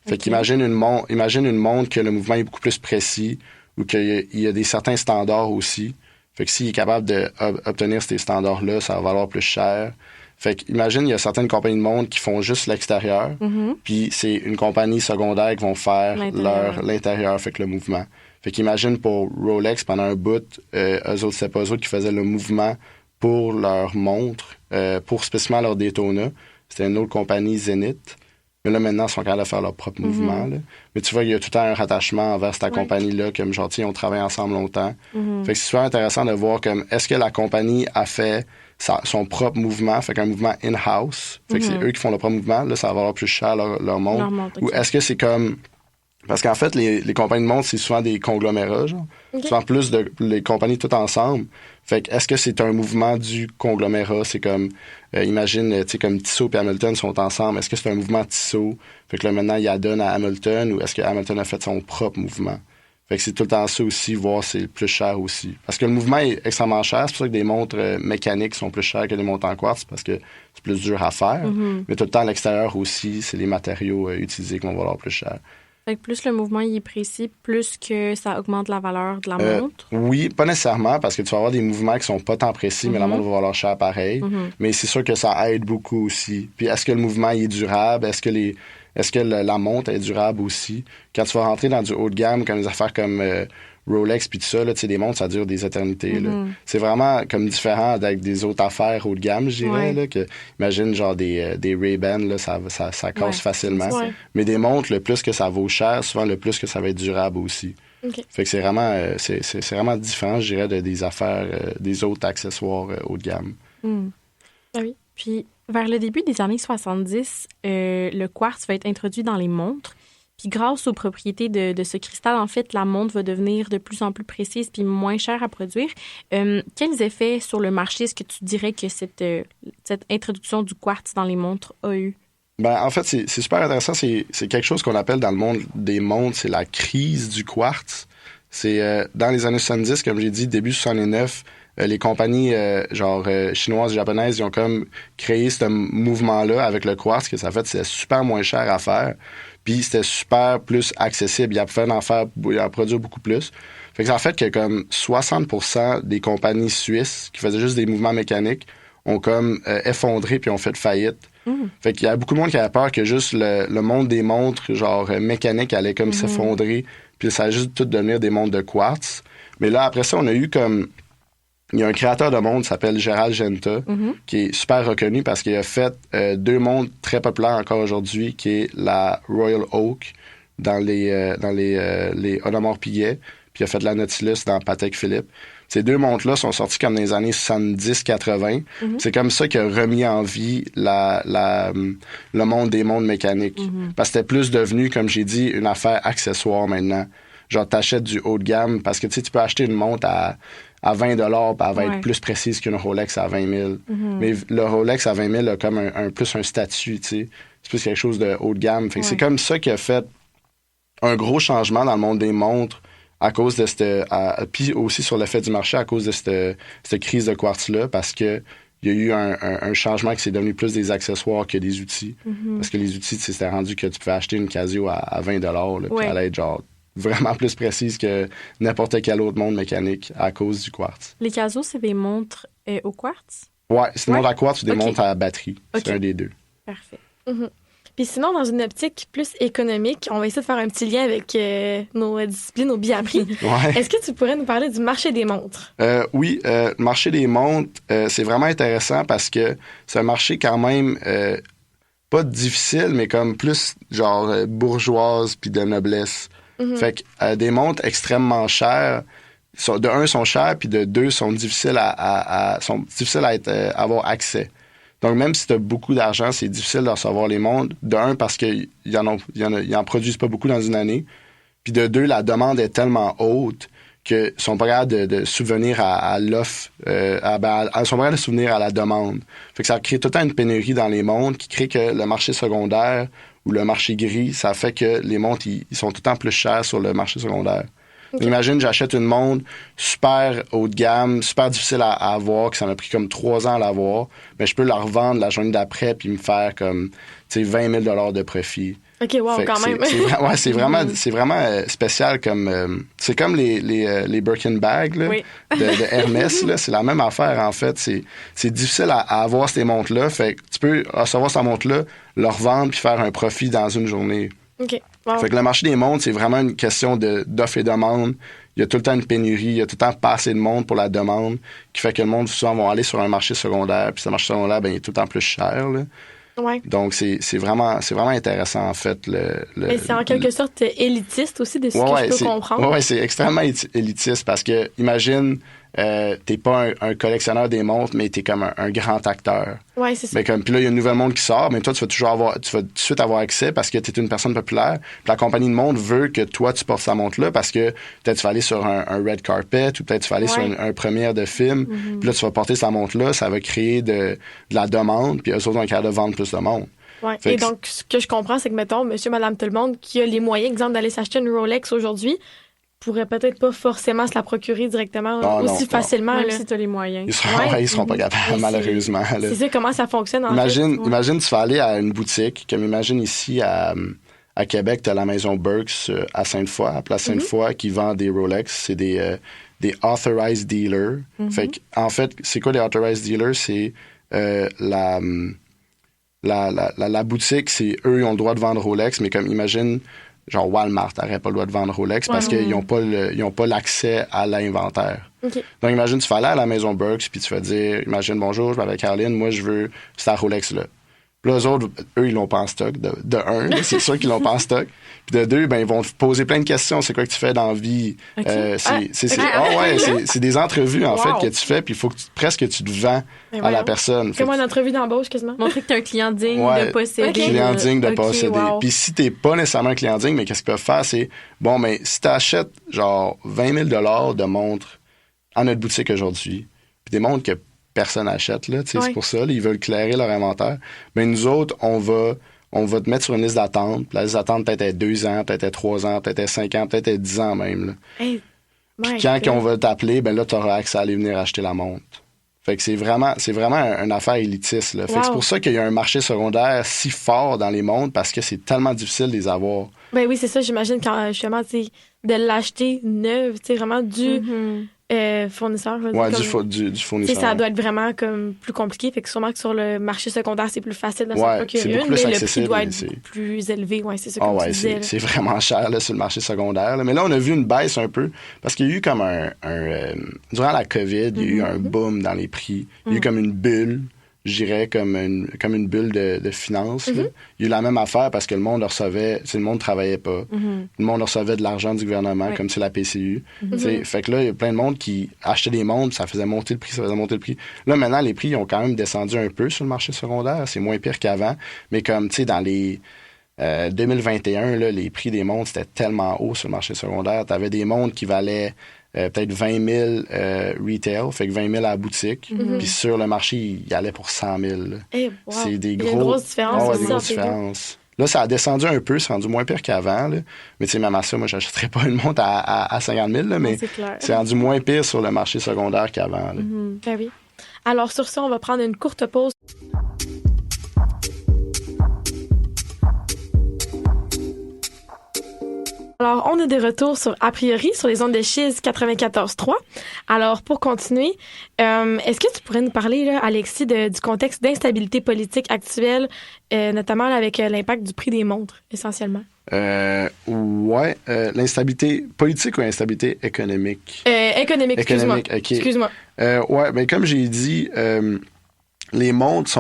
Fait qu'imagine une montre que le mouvement est beaucoup plus précis ou qu'il y a certains standards aussi. Fait que s'il est capable d'obtenir ces standards-là, ça va valoir plus cher. Fait qu'imagine, il y a certaines compagnies de montres qui font juste l'extérieur, puis c'est une compagnie secondaire qui vont faire l'intérieur, fait que le mouvement. Fait qu'imagine pour Rolex, pendant un bout, eux autres, c'était pas eux autres qui faisaient le mouvement pour leur montre, pour spécifiquement leur Daytona. C'était une autre compagnie, Zenith. Mais là, maintenant, ils sont capables de faire leur propre mouvement. Là. Mais tu vois, il y a tout le temps un rattachement envers cette compagnie-là, comme genre, on travaille ensemble longtemps. Fait que c'est super intéressant de voir comme, est-ce que la compagnie a fait son propre mouvement, fait qu'un mouvement in-house, fait que c'est eux qui font leur propre mouvement, là, ça va valoir plus cher leur montre. Ou est-ce que c'est comme... Parce qu'en fait, les compagnies de montre, c'est souvent des conglomérats, genre. Souvent plus de les compagnies toutes ensemble. Fait que est-ce que c'est un mouvement du conglomérat? C'est comme, imagine, tu sais, comme Tissot et Hamilton sont ensemble. Est-ce que c'est un mouvement Tissot? Fait que là, maintenant, il adonne à Hamilton, ou est-ce que Hamilton a fait son propre mouvement? Fait que c'est tout le temps ça aussi, voir c'est le plus cher aussi. Parce que le mouvement est extrêmement cher. C'est pour ça que des montres mécaniques sont plus chères que des montres en quartz, parce que c'est plus dur à faire. Mais tout le temps, à l'extérieur aussi, c'est les matériaux utilisés qui vont valoir plus cher. Fait que plus le mouvement il est précis, plus que ça augmente la valeur de la montre? Oui, pas nécessairement, parce que tu vas avoir des mouvements qui sont pas tant précis, mais la montre va valoir cher pareil. Mais c'est sûr que ça aide beaucoup aussi. Puis est-ce que le mouvement il est durable? Est-ce que la montre est durable aussi? Quand tu vas rentrer dans du haut de gamme, comme des affaires comme Rolex puis tout ça, là, des montres, ça dure des éternités. Là. C'est vraiment comme différent avec des autres affaires haut de gamme, je dirais. Là, que, imagine genre des Ray-Ban, là, ça casse facilement. Mais des montres, le plus que ça vaut cher, souvent le plus que ça va être durable aussi. Fait que c'est vraiment différent, je dirais, des affaires, des autres accessoires haut de gamme. Ah oui. Puis vers le début des années 70, le quartz va être introduit dans les montres. Puis grâce aux propriétés de ce cristal, en fait, la montre va devenir de plus en plus précise puis moins chère à produire. Quels effets sur le marché est-ce que tu dirais que cette introduction du quartz dans les montres a eu? Ben, en fait, c'est super intéressant. C'est quelque chose qu'on appelle dans le monde des montres, c'est la crise du quartz. C'est dans les années 70, comme j'ai dit, début 69, les compagnies chinoises et japonaises, ils ont comme créé ce mouvement-là avec le quartz, que ça fait c'est super moins cher à faire. Puis c'était super plus accessible. Il a pu en produire beaucoup plus. Fait que ça fait que comme 60% des compagnies suisses qui faisaient juste des mouvements mécaniques ont comme effondré puis ont fait faillite. Fait qu'il y a beaucoup de monde qui avait peur que juste le monde des montres genre mécaniques allait comme s'effondrer puis ça allait juste tout devenir des montres de quartz. Mais là, après ça, on a eu comme... Il y a un créateur de montres qui s'appelle Gérald Genta, qui est super reconnu parce qu'il a fait 2 montres très populaires encore aujourd'hui, qui est la Royal Oak dans les Audemars Piguet, puis il a fait la Nautilus dans Patek Philippe. Ces 2 montres-là sont sorties comme dans les années 70-80. C'est comme ça qu'il a remis en vie le monde des montres mécaniques. Parce que c'était plus devenu, comme j'ai dit, une affaire accessoire maintenant. Genre, t'achètes du haut de gamme parce que tu peux acheter une montre à 20 $, puis elle va être plus précise qu'une Rolex à 20 000. Mais le Rolex à 20 000 a comme plus un statut, tu sais. C'est plus quelque chose de haut de gamme. Fait que c'est comme ça qui a fait un gros changement dans le monde des montres à cause de puis aussi sur l'effet du marché à cause de cette crise de quartz-là, parce que il y a eu un changement qui s'est devenu plus des accessoires que des outils. Parce que les outils, c'était rendu que tu pouvais acheter une Casio à 20 $, là, puis elle allait être genre vraiment plus précise que n'importe quelle autre montre mécanique à cause du quartz. Les Casio, c'est des montres au quartz? Ouais, c'est des montres à quartz ou des montres à batterie. C'est un des deux. Parfait. Puis sinon, dans une optique plus économique, on va essayer de faire un petit lien avec nos disciplines au billets-prix. Est-ce que tu pourrais nous parler du marché des montres? Oui, le marché des montres, c'est vraiment intéressant parce que c'est un marché quand même pas difficile, mais comme plus genre bourgeoise puis de noblesse. Fait que des montres extrêmement chères, de un, sont chères, puis de deux, sont difficiles à avoir accès. Donc, même si tu as beaucoup d'argent, c'est difficile de recevoir les montres. De un, parce qu'ils en produisent pas beaucoup dans une année. Puis de deux, la demande est tellement haute qu'ils sont pas capables de subvenir à l'offre. Ils sont pas capables de subvenir à la demande. Fait que ça crée tout le temps une pénurie dans les montres qui crée que le marché secondaire ou le marché gris, ça fait que les montres, ils sont tout le temps plus chers sur le marché secondaire. Okay. Imagine, j'achète une montre super haut de gamme, super difficile à avoir, que ça m'a pris comme 3 ans à l'avoir, mais je peux la revendre la journée d'après puis me faire comme 20 000 $ de profit. OK, wow, quand même. C'est vraiment spécial comme... c'est comme les Birkin bags là, de Hermès. Là, c'est la même affaire, en fait. C'est difficile à avoir ces montres-là. Fait que tu peux recevoir cette montre-là, le revendre puis faire un profit dans une journée. OK, wow. Fait que le marché des montres, c'est vraiment une question d'offre et demande. Il y a tout le temps une pénurie, il y a tout le temps pas assez de monde pour la demande, qui fait que le monde, souvent, va aller sur un marché secondaire. Puis ce marché secondaire, ben, il est tout le temps plus cher, là. Ouais. Donc, c'est vraiment intéressant, en fait. Mais c'est en quelque sorte élitiste aussi, de ce que je peux comprendre. Oui, c'est extrêmement élitiste parce que, imagine, t'es pas un collectionneur des montres, mais t'es comme un grand acteur. Oui, c'est ça. Puis là, il y a une nouvelle montre qui sort, mais toi, tu vas tout de suite avoir accès parce que t'es une personne populaire. Puis la compagnie de montre veut que toi, tu portes sa montre-là parce que peut-être tu vas aller sur un red carpet ou peut-être tu vas aller sur un première de film. Puis là, tu vas porter sa montre-là, ça va créer de la demande, puis eux autres vont être capables de vendre plus de montres. Ouais. Et donc, ce que je comprends, c'est que, mettons, monsieur, madame, tout le monde qui a les moyens, exemple, d'aller s'acheter une Rolex aujourd'hui, pourrait peut-être pas forcément se la procurer directement facilement. Même si tu as les moyens. Ils seront pas capables, malheureusement. C'est ça, comment ça fonctionne, Imagine, tu vas aller à une boutique, comme imagine ici à Québec, tu as la maison Burks à Sainte-Foy, à Place Sainte-Foy, qui vend des Rolex. C'est des authorized dealers. Fait que, en fait, c'est quoi les authorized dealers? C'est la boutique, c'est eux, ils ont le droit de vendre Rolex, mais comme imagine... Genre Walmart n'aurait pas le droit de vendre Rolex parce qu'ils n'ont pas l'accès à l'inventaire. Okay. Donc, imagine, tu vas aller à la maison Burks puis tu vas dire, imagine, bonjour, je m'appelle Caroline, moi, je veux cette Rolex-là. Puis là, eux autres, eux, ils l'ont pas en stock. De un, c'est sûr qu'ils l'ont pas en stock. Puis de deux, ben ils vont te poser plein de questions. C'est quoi que tu fais dans la vie? Okay. C'est des entrevues, en fait, que tu fais, puis il faut que presque tu te vends à la personne. Fais-moi une entrevue d'embauche, quasiment. Montrer que tu es un client digne de posséder. Client digne de posséder. Puis si t'es pas nécessairement un client digne, mais qu'est-ce qu'ils peuvent faire, c'est, bon, mais si t'achètes, genre, 20 000 $ de montres en notre boutique aujourd'hui, puis des montres que personne n'achète, là, c'est pour ça, là, ils veulent clairer leur inventaire. Mais nous autres, on va te mettre sur une liste d'attente. La liste d'attente peut-être à 2 ans, peut-être à 3 ans, peut-être à 5 ans, peut-être à 10 ans même. Là. Hey, puis quand on va t'appeler, ben là, tu auras accès à aller venir acheter la montre. Fait que c'est vraiment une affaire élitiste. Là. Fait que c'est pour ça qu'il y a un marché secondaire si fort dans les montres parce que c'est tellement difficile de les avoir. Ben oui, c'est ça, j'imagine, quand justement, de l'acheter neuve, vraiment du... fournisseur. Du fournisseur. Ça doit être vraiment comme plus compliqué. Fait que sûrement que sur le marché secondaire, c'est plus facile de s'en procurer une, mais le prix doit être plus élevé. Ouais, c'est ça que tu disais. C'est vraiment cher là, sur le marché secondaire. Là. Mais là, on a vu une baisse un peu parce qu'il y a eu comme durant la COVID, il y a eu un boom dans les prix. Il y a eu comme une bulle. Je dirais comme une bulle de finances. Il y a eu la même affaire parce que le monde recevait... Le monde ne travaillait pas. Le monde recevait de l'argent du gouvernement, comme c'est la PCU. Fait que là, il y a plein de monde qui achetaient des montres, ça faisait monter le prix, Là, maintenant, les prix ont quand même descendu un peu sur le marché secondaire. C'est moins pire qu'avant. Mais comme, tu sais, dans les... 2021, là, les prix des montres, c'était tellement haut sur le marché secondaire. Tu avais des montres qui valaient... peut-être 20 000 retail, fait que 20 000 à la boutique. Puis sur le marché, il allait pour 100 000. C'est des gros... Il y a une grosse différence. Des grosses différences. Là, ça a descendu un peu, c'est rendu moins pire qu'avant. Là. Mais tu sais, même à ça, moi, j'achèterais pas une montre à 50 000, là, mais c'est rendu moins pire sur le marché secondaire qu'avant. Ben oui. Alors, sur ça, on va prendre une courte pause. Alors, on est de retour a priori sur les ondes de Chiz 94.3. Alors, pour continuer, est-ce que tu pourrais nous parler, là, Alexis, du contexte d'instabilité politique actuelle, notamment là, avec l'impact du prix des montres, essentiellement? L'instabilité politique ou l'instabilité économique? Économique, excuse-moi. Okay. Excuse-moi. Ben, comme j'ai dit, les montres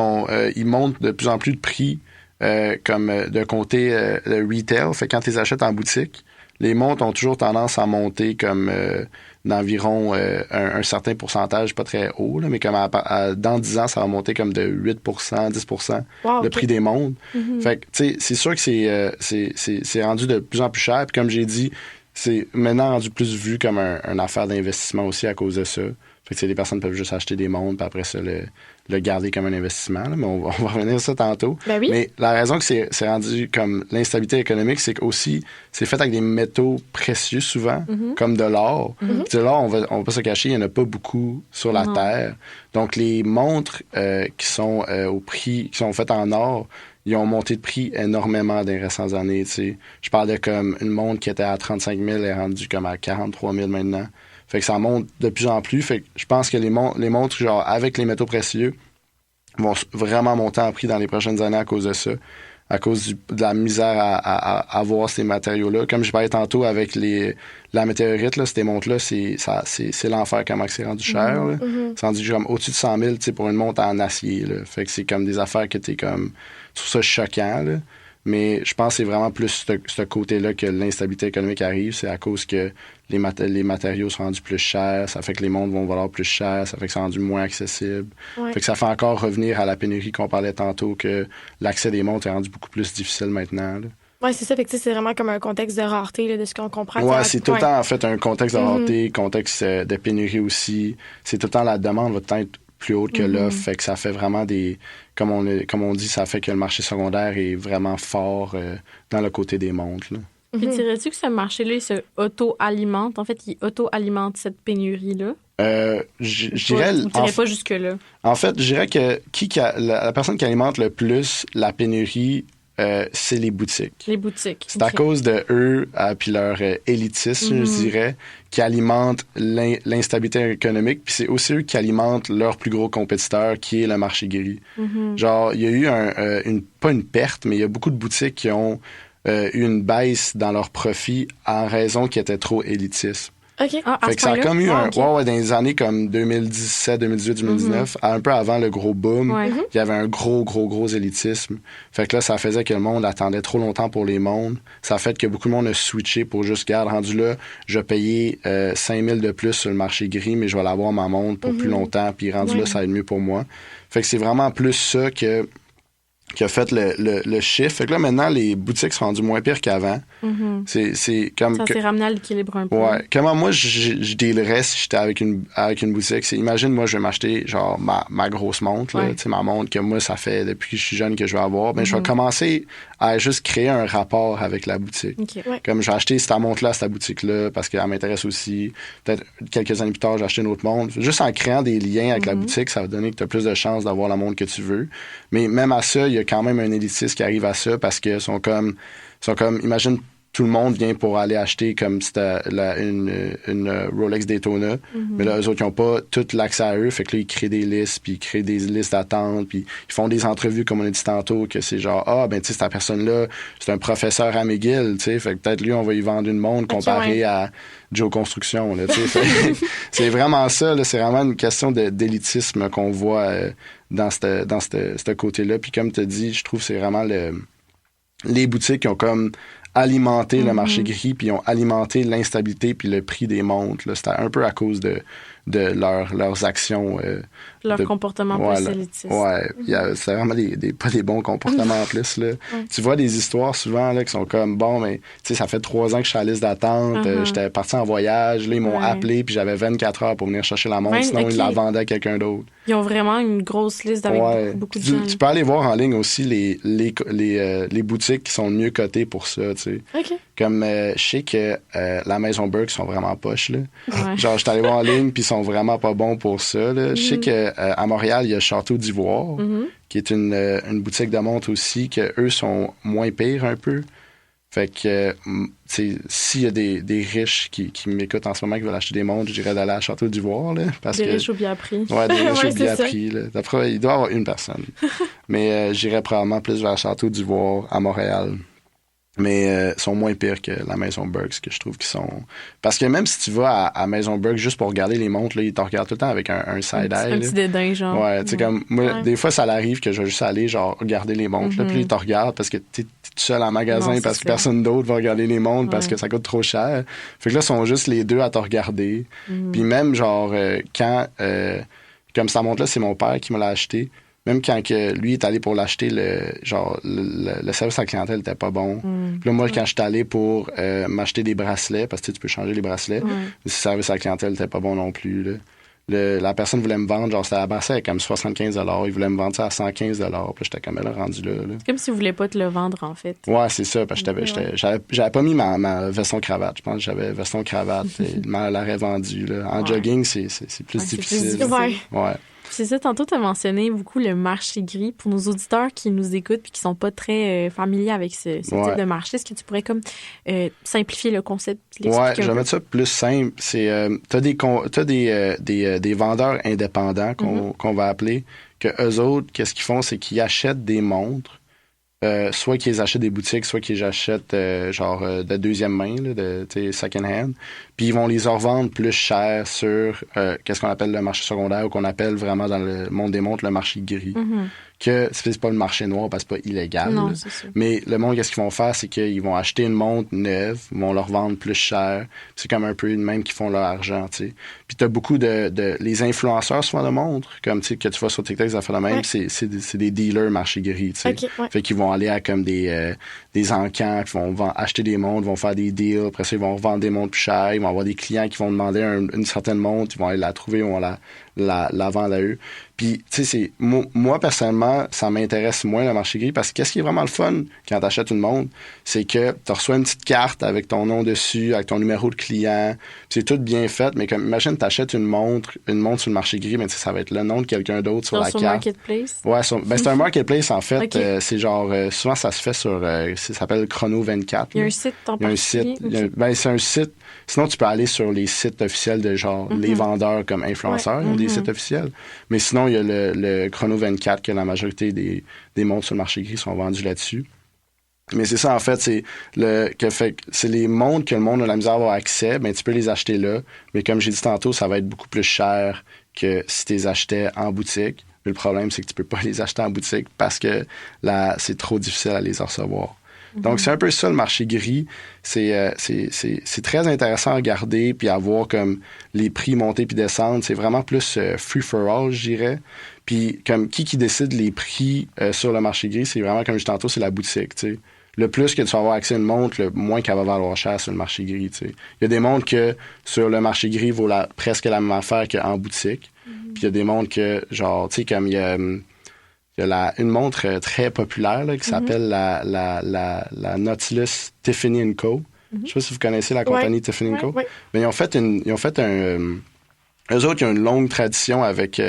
ils montent de plus en plus de prix. Comme de compter le retail. Fait que quand tu les achètes en boutique, les montres ont toujours tendance à monter comme d'environ un certain pourcentage, pas très haut, là, mais comme dans 10 ans, ça va monter comme de 8 10 le prix des montres. Fait que, tu sais, c'est sûr que c'est rendu de plus en plus cher. Puis comme j'ai dit, c'est maintenant rendu plus vu comme une affaire d'investissement aussi à cause de ça. Fait que les personnes peuvent juste acheter des montres, puis après ça, le garder comme un investissement. Là, mais on va revenir à ça tantôt. Ben oui. Mais la raison que c'est rendu comme l'instabilité économique, c'est qu'aussi, c'est fait avec des métaux précieux souvent, comme de l'or. De l'or, on va pas se cacher, il n'y en a pas beaucoup sur la Terre. Donc, les montres qui sont au prix, qui sont faites en or, ils ont monté de prix énormément dans les récentes années, tu sais. Je parle de comme une montre qui était à 35 000 est rendue comme à 43 000 maintenant. Fait que ça monte de plus en plus. Fait que je pense que les montres, genre, avec les métaux précieux, vont vraiment monter en prix dans les prochaines années à cause de ça. À cause de la misère à avoir ces matériaux-là. Comme je parlais tantôt avec la météorite, là, ces montres-là, c'est l'enfer comment c'est rendu cher. C'est rendu comme au-dessus de 100 000 pour une montre en acier. Là. Fait que c'est comme des affaires que t'es comme... Je trouve ça choquant, là. Mais je pense que c'est vraiment plus ce côté-là que l'instabilité économique arrive. C'est à cause que les matériaux sont rendus plus chers. Ça fait que les montres vont valoir plus cher. Ça fait que c'est rendu moins accessible. Ouais. Fait que ça fait encore revenir à la pénurie qu'on parlait tantôt, que l'accès des montres est rendu beaucoup plus difficile maintenant. Oui, c'est ça. Fait que c'est vraiment comme un contexte de rareté là, de ce qu'on comprend. Oui, c'est tout le temps en fait un contexte de rareté, contexte de pénurie aussi. C'est tout le temps la demande va peut-être plus haute que l'offre. Fait que ça fait vraiment des... Comme on dit, ça fait que le marché secondaire est vraiment fort dans le côté des montres. Là. Puis dirais-tu que ce marché-là, il se auto-alimente? En fait, il auto-alimente cette pénurie-là? Je dirais... Tu dirais pas jusque-là? En fait, je dirais que la personne qui alimente le plus la pénurie, c'est les boutiques. Les boutiques. C'est à cause de eux, puis leur élitisme, je dirais, qui alimentent l'instabilité économique, puis c'est aussi eux qui alimentent leur plus gros compétiteur, qui est le marché gris. Genre, il y a eu pas une perte, mais il y a beaucoup de boutiques qui ont eu une baisse dans leurs profits en raison qu'ils étaient trop élitistes. OK. Fait que ça a comme eu dans les années comme 2017, 2018, 2019, un peu avant le gros boom, il y avait un gros élitisme. Fait que là, ça faisait que le monde attendait trop longtemps pour les montres. Ça a fait que beaucoup de monde a switché pour juste, garde, rendu là, je vais payer 5 000 de plus sur le marché gris, mais je vais l'avoir ma montre pour plus longtemps, puis rendu là, ça va être mieux pour moi. Fait que c'est vraiment plus ça qui a fait le chiffre. Fait que là, maintenant, les boutiques sont rendues moins pires qu'avant. C'est comme... Ça s'est ramené à l'équilibre un peu. Ouais. Comment moi, je dealerais si j'étais avec une boutique? C'est, imagine, moi, je vais m'acheter, genre, ma grosse montre, là, tu sais, ma montre que moi, ça fait depuis que je suis jeune que je vais avoir. Ben, je vais commencer à juste créer un rapport avec la boutique. Comme, je vais acheter cette montre-là, cette boutique-là, parce qu'elle m'intéresse aussi. Peut-être quelques années plus tard, j'ai acheté une autre montre. Juste en créant des liens avec la boutique, ça va donner que tu as plus de chances d'avoir la montre que tu veux. Mais même à ça, il y a quand même un élitiste qui arrive à ça parce que sont comme imagine, tout le monde vient pour aller acheter comme c'était une Rolex Daytona, mais là, eux autres, ils n'ont pas tout l'accès à eux, fait que là, ils créent des listes, puis ils créent des listes d'attente, puis ils font des entrevues, comme on a dit tantôt, que c'est genre, tu sais, cette personne-là, c'est un professeur à McGill, tu sais, fait que peut-être lui, on va y vendre une montre comparée à Joe Construction, là, tu sais. C'est vraiment ça, là, c'est vraiment une question d'élitisme qu'on voit dans ce côté-là, puis comme tu as dit, je trouve que c'est vraiment les boutiques qui ont comme alimenté le marché gris, puis ont alimenté l'instabilité puis le prix des montres. Là. C'était un peu à cause de leurs actions. Leur comportement plus élitiste. Ouais, c'est vraiment pas des bons comportements en plus. Là. Tu vois des histoires souvent là, qui sont comme, bon, mais tu sais, ça fait 3 ans que je suis à la liste d'attente, j'étais parti en voyage, là, ils m'ont appelé, puis j'avais 24 heures pour venir chercher la montre, sinon ils la vendaient à quelqu'un d'autre. Ils ont vraiment une grosse liste avec beaucoup de gens. Tu peux aller voir en ligne aussi les boutiques qui sont le mieux cotées pour ça, tu sais. OK. Comme, je sais que la Maison Burke sont vraiment poches, là. Genre, je suis allé voir en ligne, puis ils sont vraiment pas bons pour ça, là. Je sais que à Montréal, il y a Château d'Ivoire, qui est une boutique de montres aussi, que eux sont moins pires un peu. Fait que, s'il y a des riches qui m'écoutent en ce moment, qui veulent acheter des montres, je dirais d'aller à Château d'Ivoire, là. Des riches au bien pris. Ouais, des riches au bien pris, là. D'après, il doit y avoir une personne. Mais j'irais probablement plus vers Château d'Ivoire, à Montréal. Mais sont moins pires que la Maison Burke, que je trouve qu'ils sont... Parce que même si tu vas à Maison Burke juste pour regarder les montres, là, ils te regardent tout le temps avec un side-eye. Un petit dédain, genre. Ouais, tu sais, comme... Moi, des fois, ça l'arrive que je vais juste aller, genre, regarder les montres, là, puis ils te regardent parce que t'es tout seul en magasin, parce que personne d'autre va regarder les montres parce que ça coûte trop cher. Fait que là, ils sont juste les deux à te regarder. Puis même, genre, quand... comme cette montre-là, c'est mon père qui me l'a acheté. Même quand que lui est allé pour l'acheter, le service à la clientèle était pas bon. Puis là, moi, quand j'étais allé pour m'acheter des bracelets, parce que tu peux changer les bracelets, le service à la clientèle était pas bon non plus. Là. La personne voulait me vendre, genre, c'était la bracelet comme 75 $. Il voulait me vendre ça à 115 $. Puis j'étais comme, elle rendu là. C'est comme s'il voulait pas te le vendre, en fait. Ouais, c'est ça. Parce que j'avais pas mis ma veston-cravate. Je pense que j'avais veston-cravate. Il m'en l'aurait vendu. Là. En jogging, c'est plus difficile. Ouais. C'est ça, tantôt, tu as mentionné beaucoup le marché gris. Pour nos auditeurs qui nous écoutent et qui sont pas très familiers avec ce type de marché, est-ce que tu pourrais comme simplifier le concept? Ouais, je vais mettre ça plus simple. C'est, t'as des vendeurs indépendants qu'on va appeler, que eux autres, qu'est-ce qu'ils font, c'est qu'ils achètent des montres, soit qu'ils achètent des boutiques, soit qu'ils achètent de deuxième main, là, de second hand, puis ils vont les revendre plus cher sur qu'est-ce qu'on appelle le marché secondaire ou qu'on appelle vraiment dans le monde des montres le marché gris. Que c'est pas le marché noir parce que c'est pas illégal. Non, là. c'est sûr. Mais le monde, qu'est-ce qu'ils vont faire, c'est qu'ils vont acheter une montre neuve, ils vont leur vendre plus cher. C'est comme un peu de même qui font leur argent, tu sais. Puis t'as beaucoup de les influenceurs souvent de montres, comme tu sais que tu vois sur TikTok, ça fait de même. C'est des dealers marché gris, tu sais. Okay, Fait qu'ils vont aller à comme des encans, puis vont acheter des montres, vont faire des deals. Après ça, ils vont revendre des montres plus chères. Ils vont avoir des clients qui vont demander une certaine montre, ils vont aller la trouver, ils vont la vendre à eux. Puis, tu sais, moi, personnellement, ça m'intéresse moins le marché gris parce que qu'est-ce qui est vraiment le fun quand tu achètes une montre, c'est que tu reçois une petite carte avec ton nom dessus, avec ton numéro de client, c'est tout bien fait, mais comme, imagine, tu achètes une montre sur le marché gris, mais ça va être le nom de quelqu'un d'autre sur la carte. Marketplace? Ouais, c'est un marketplace, en fait. Okay. C'est genre, souvent, ça se fait sur, ça s'appelle Chrono 24. Il y a un site en particulier? C'est un site. Sinon, tu peux aller sur les sites officiels de genre les vendeurs comme influenceurs, ils ont des sites officiels. Mais sinon, il y a le Chrono 24 que la majorité des montres sur le marché gris sont vendues là-dessus. Mais c'est ça, en fait, c'est les montres que le monde a la misère à avoir accès, ben tu peux les acheter là. Mais comme j'ai dit tantôt, ça va être beaucoup plus cher que si tu les achetais en boutique. Mais le problème, c'est que tu peux pas les acheter en boutique parce que là, c'est trop difficile à les recevoir. Donc, c'est un peu ça, le marché gris. C'est très intéressant à regarder puis à voir comme les prix monter puis descendre. C'est vraiment plus free for all, je dirais. Puis, comme qui décide les prix sur le marché gris, c'est vraiment, comme je disais tantôt, c'est la boutique, tu sais. Le plus que tu vas avoir accès à une montre, le moins qu'elle va valoir cher sur le marché gris, tu sais. Il y a des montres que, sur le marché gris, vaut presque la même affaire qu'en boutique. Puis, il y a des montres que, genre, tu sais, comme il y a une montre très populaire là, qui s'appelle la Nautilus Tiffany & Co. Je sais pas si vous connaissez la compagnie Tiffany & Co. Mais ils ont fait eux autres, ils ont une longue tradition avec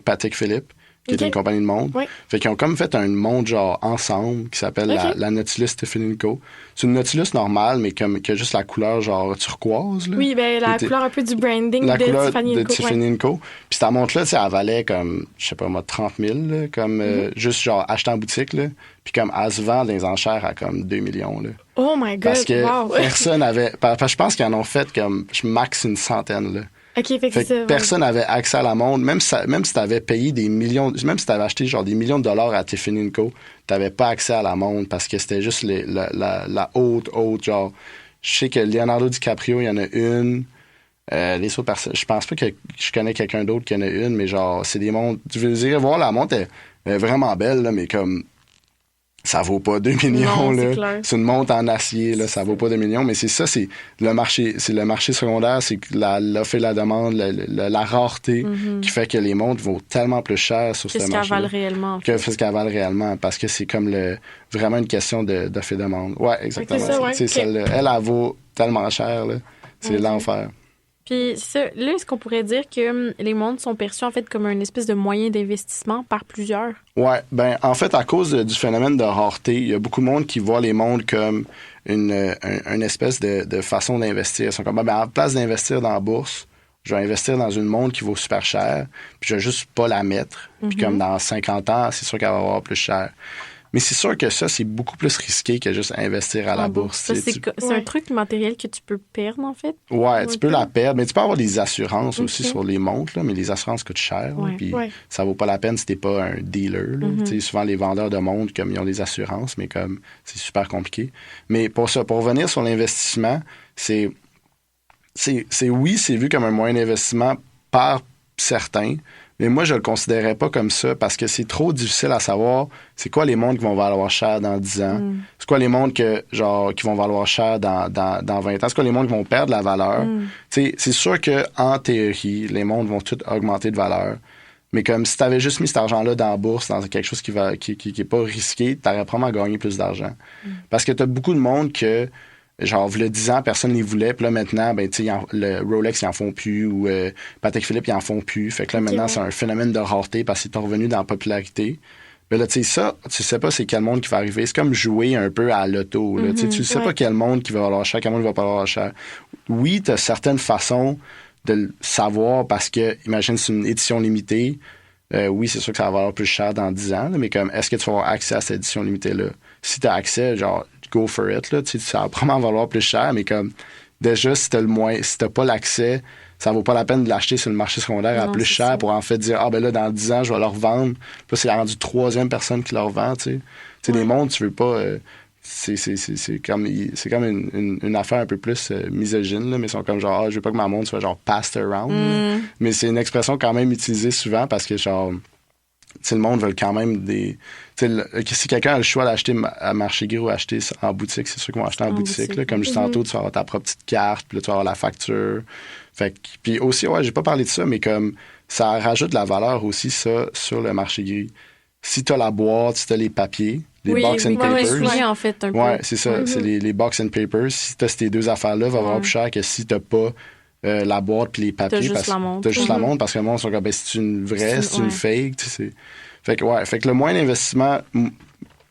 Patek Philippe, qui est une compagnie de montre. Fait qu'ils ont comme fait une montre genre ensemble qui s'appelle la Nautilus Tiffany & Co. C'est une Nautilus normale, mais qui a juste la couleur genre turquoise. Là. Oui, ben la couleur un peu du branding de Tiffany & Co. Puis cette montre-là, elle valait comme, je sais pas moi, 30 000, là, comme juste genre acheté en boutique. Là. Puis comme elle se vend dans les enchères à comme 2 millions. Là. Oh my God, parce que personne avait... Parce que je pense qu'ils en ont fait comme max une centaine, là. Okay, fait que personne n'avait accès à la montre. Même si tu avais payé des millions, même si tu avais acheté genre des millions de dollars à Tiffany & Co., tu n'avais pas accès à la montre parce que c'était juste la haute, genre. Je sais que Leonardo DiCaprio, il y en a une. Les autres personnes, je pense pas que je connais quelqu'un d'autre qui en a une, mais genre, c'est des montres. Tu veux dire, voir la montre, elle est vraiment belle, là, mais comme. Ça vaut pas 2 millions, non, là. C'est une montre en acier, là. Ça vaut pas 2 millions. Mais c'est ça, c'est le marché secondaire, c'est l'offre et la demande, la rareté qui fait que les montres vont tellement plus cher sur ce marché. Que ce qu'elles valent réellement. Parce que c'est comme vraiment une question d'offre et demande. Ouais, exactement. C'est ça, elle vaut tellement cher, là. C'est l'enfer. Puis ça, là, est-ce qu'on pourrait dire que les montres sont perçues en fait comme une espèce de moyen d'investissement par plusieurs? Ouais, ben en fait, à cause du phénomène de rareté, il y a beaucoup de monde qui voit les montres comme une espèce de façon d'investir. Ils sont comme, en place d'investir dans la bourse, je vais investir dans une montre qui vaut super cher, puis je vais juste pas la mettre. Puis comme dans 50 ans, c'est sûr qu'elle va avoir plus cher. Mais c'est sûr que ça, c'est beaucoup plus risqué que juste investir à la bourse. Ça, c'est un truc matériel que tu peux perdre, en fait? Ouais, tu peux la perdre. Mais tu peux avoir des assurances aussi sur les montres, là, mais les assurances coûtent cher. Puis ça vaut pas la peine si t'es pas un dealer. Souvent, les vendeurs de montres, comme ils ont des assurances, mais comme c'est super compliqué. Mais pour revenir sur l'investissement, c'est vu comme un moyen d'investissement par certains. Mais moi, je le considérais pas comme ça parce que c'est trop difficile à savoir c'est quoi les montres qui vont valoir cher dans 10 ans. C'est quoi les montres qui vont valoir cher dans 20 ans. C'est quoi les montres qui vont perdre la valeur. C'est sûr qu'en théorie, les montres vont toutes augmenter de valeur. Mais comme si tu avais juste mis cet argent-là dans la bourse, dans quelque chose qui est pas risqué, tu aurais probablement gagné plus d'argent. Parce que tu as beaucoup de monde que genre, il y a 10 ans, personne ne les voulait. Puis là, maintenant, ben, tu sais, le Rolex, ils en font plus. Ou Patek Philippe, ils en font plus. Fait que là, maintenant, c'est un phénomène de rareté parce qu'ils sont revenus dans la popularité. Ben là, tu sais, ça, tu sais pas c'est quel monde qui va arriver. C'est comme jouer un peu à l'auto. Là. Tu sais pas quel monde qui va valoir cher, quel monde qui va pas valoir cher. Oui, tu as certaines façons de le savoir parce que, imagine, c'est une édition limitée. Oui, c'est sûr que ça va valoir plus cher dans 10 ans, là, mais comme, est-ce que tu vas avoir accès à cette édition limitée-là? Si tu as accès, genre, go for it, là, ça va probablement valoir plus cher, mais comme, déjà, si t'as pas l'accès, ça vaut pas la peine de l'acheter sur le marché secondaire à plus cher pour en fait dire, ah ben là, dans 10 ans, je vais leur vendre. Puis là, c'est rendu 3e personne qui leur vend, tu sais. Tu sais, les montres, tu veux pas... c'est comme une affaire un peu plus misogyne, là, mais ils sont comme genre, je veux pas que ma montre soit genre passed around. Mais c'est une expression quand même utilisée souvent parce que genre, tu sais, le monde veut quand même des... Si quelqu'un a le choix d'acheter à marché gris ou acheter en boutique, c'est sûr qu'ils vont acheter en boutique. Là, comme juste tantôt, tu vas avoir ta propre petite carte, puis là, tu vas avoir la facture. Fait que, puis aussi, j'ai pas parlé de ça, mais comme ça rajoute de la valeur aussi, ça, sur le marché gris. Si tu as la boîte, si tu as les papiers, les box and papers. En fait, un peu. Ouais, c'est ça. C'est les box and papers. Si tu as ces deux affaires-là, va valoir plus cher que si tu n'as pas la boîte puis les papiers. T'as juste la montre. T'as juste la montre parce que le monde sont comme, ben, c'est une vraie, c'est une fake. Fait que le moins d'investissement,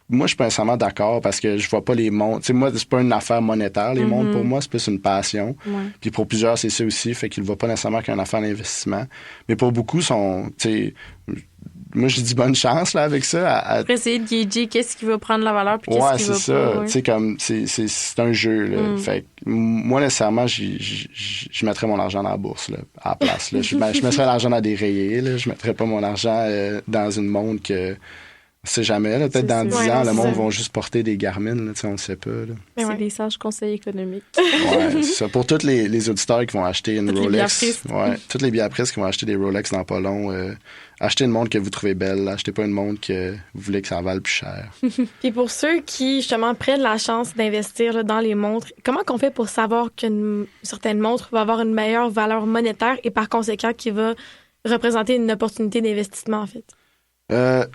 moi, je suis pas nécessairement d'accord parce que je vois pas les montres. Tu sais, moi, c'est pas une affaire monétaire, les montres. Pour moi, c'est plus une passion. Puis pour plusieurs, c'est ça aussi. Fait qu'ils le voient pas nécessairement qu'une affaire d'investissement. Mais pour beaucoup, tu sais, moi, je dis bonne chance là, avec ça. Après, essayer de gager qu'est-ce qui va prendre la valeur puis qu'est-ce qui va pas. Ouais, c'est ça. Tu sais, comme, c'est un jeu, là. Fait que moi, nécessairement, je mettrais mon argent dans la bourse, là, à la place. Là. Je mettrais l'argent dans des rayés, là. Je mettrais pas mon argent dans une montre que... On sait jamais, là. Peut-être dans 10 ans, le monde va juste porter des Garmin, là, on ne sait pas. Là. C'est des sages conseils économiques. Ouais, c'est ça. Pour tous les auditeurs qui vont acheter une Rolex. Toutes les biaprices qui vont acheter des Rolex dans pas long, achetez une montre que vous trouvez belle. Achetez pas une montre que vous voulez que ça vale plus cher. Puis pour ceux qui, justement, prennent la chance d'investir là, dans les montres, comment qu'on fait pour savoir qu'une certaine montre va avoir une meilleure valeur monétaire et par conséquent qui va représenter une opportunité d'investissement, en fait?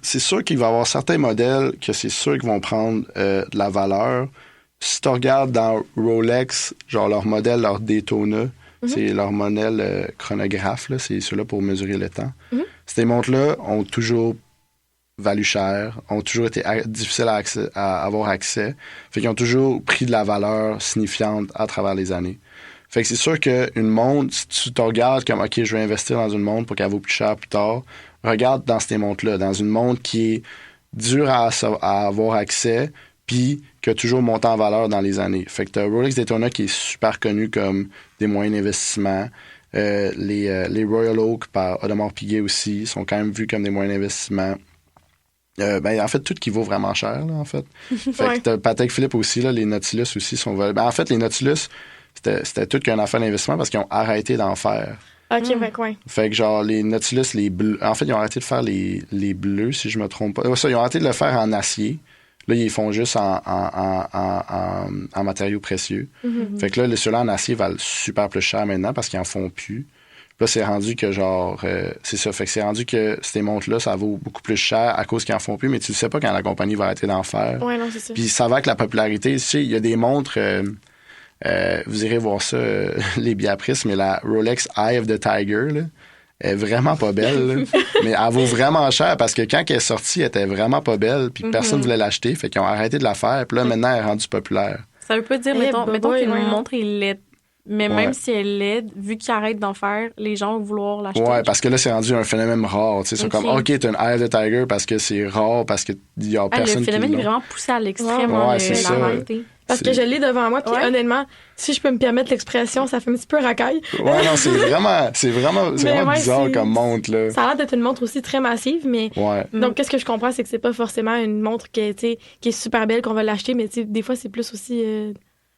C'est sûr qu'il va y avoir certains modèles que c'est sûr qu'ils vont prendre de la valeur. Si tu regardes dans Rolex, genre leur modèle, leur Daytona, c'est leur modèle chronographe, là, c'est ceux-là pour mesurer le temps. Ces montres-là ont toujours valu cher, ont toujours été difficiles à avoir accès. Fait qu'ils ont toujours pris de la valeur signifiante à travers les années. Fait que c'est sûr qu'une montre, si tu te regardes comme, OK, je vais investir dans une montre pour qu'elle vaut plus cher plus tard, regarde dans ces montres-là, dans une montre qui est dure à avoir accès, puis qui a toujours monté en valeur dans les années. Fait que tu as Rolex Daytona qui est super connu comme des moyens d'investissement. Les Royal Oak par Audemars Piguet aussi sont quand même vus comme des moyens d'investissement. En fait, tout qui vaut vraiment cher, là, en fait. Fait que t'as Patek Philippe aussi, là, les Nautilus aussi sont... en fait, les Nautilus, c'était tout qu'un affaire d'investissement parce qu'ils ont arrêté d'en faire. OK, ouais. Fait que genre, les Nautilus, les bleus... En fait, ils ont arrêté de faire les bleus, si je me trompe pas. Ça, ils ont arrêté de le faire en acier. Là, ils font juste en matériaux précieux. Fait que là, ceux-là en acier valent super plus cher maintenant parce qu'ils en font plus. Là, c'est rendu que genre... c'est ça. Fait que c'est rendu que ces montres-là, ça vaut beaucoup plus cher à cause qu'ils en font plus, mais tu ne sais pas quand la compagnie va arrêter d'en faire. Ouais, non, c'est ça. Puis ça va avec la popularité. Tu sais, il y a des montres... vous irez voir ça, les biaprices, mais la Rolex Eye of the Tiger, là, est vraiment pas belle. Là. Mais elle vaut vraiment cher parce que quand elle est sortie, elle était vraiment pas belle, puis personne ne voulait l'acheter. Fait qu'ils ont arrêté de la faire, puis là, maintenant, elle est rendue populaire. Ça veut pas dire, mettons qu'une montre est laide. Mais même si elle est laide, vu qu'ils arrêtent d'en faire, les gens vont vouloir l'acheter. Ouais, parce que là, c'est rendu un phénomène rare. C'est comme, OK, t'as une Eye of the Tiger parce que c'est rare, parce qu'il y a personne qui le phénomène est vraiment poussé à l'extrême. C'est la réalité. Parce que je l'ai devant moi, puis honnêtement, si je peux me permettre l'expression, ça fait un petit peu racaille. Ouais, non, c'est vraiment bizarre comme montre, là. Ça a l'air d'être une montre aussi très massive, mais... Donc, qu'est-ce que je comprends, c'est que c'est pas forcément une montre qui est super belle, qu'on va l'acheter, mais des fois, c'est plus aussi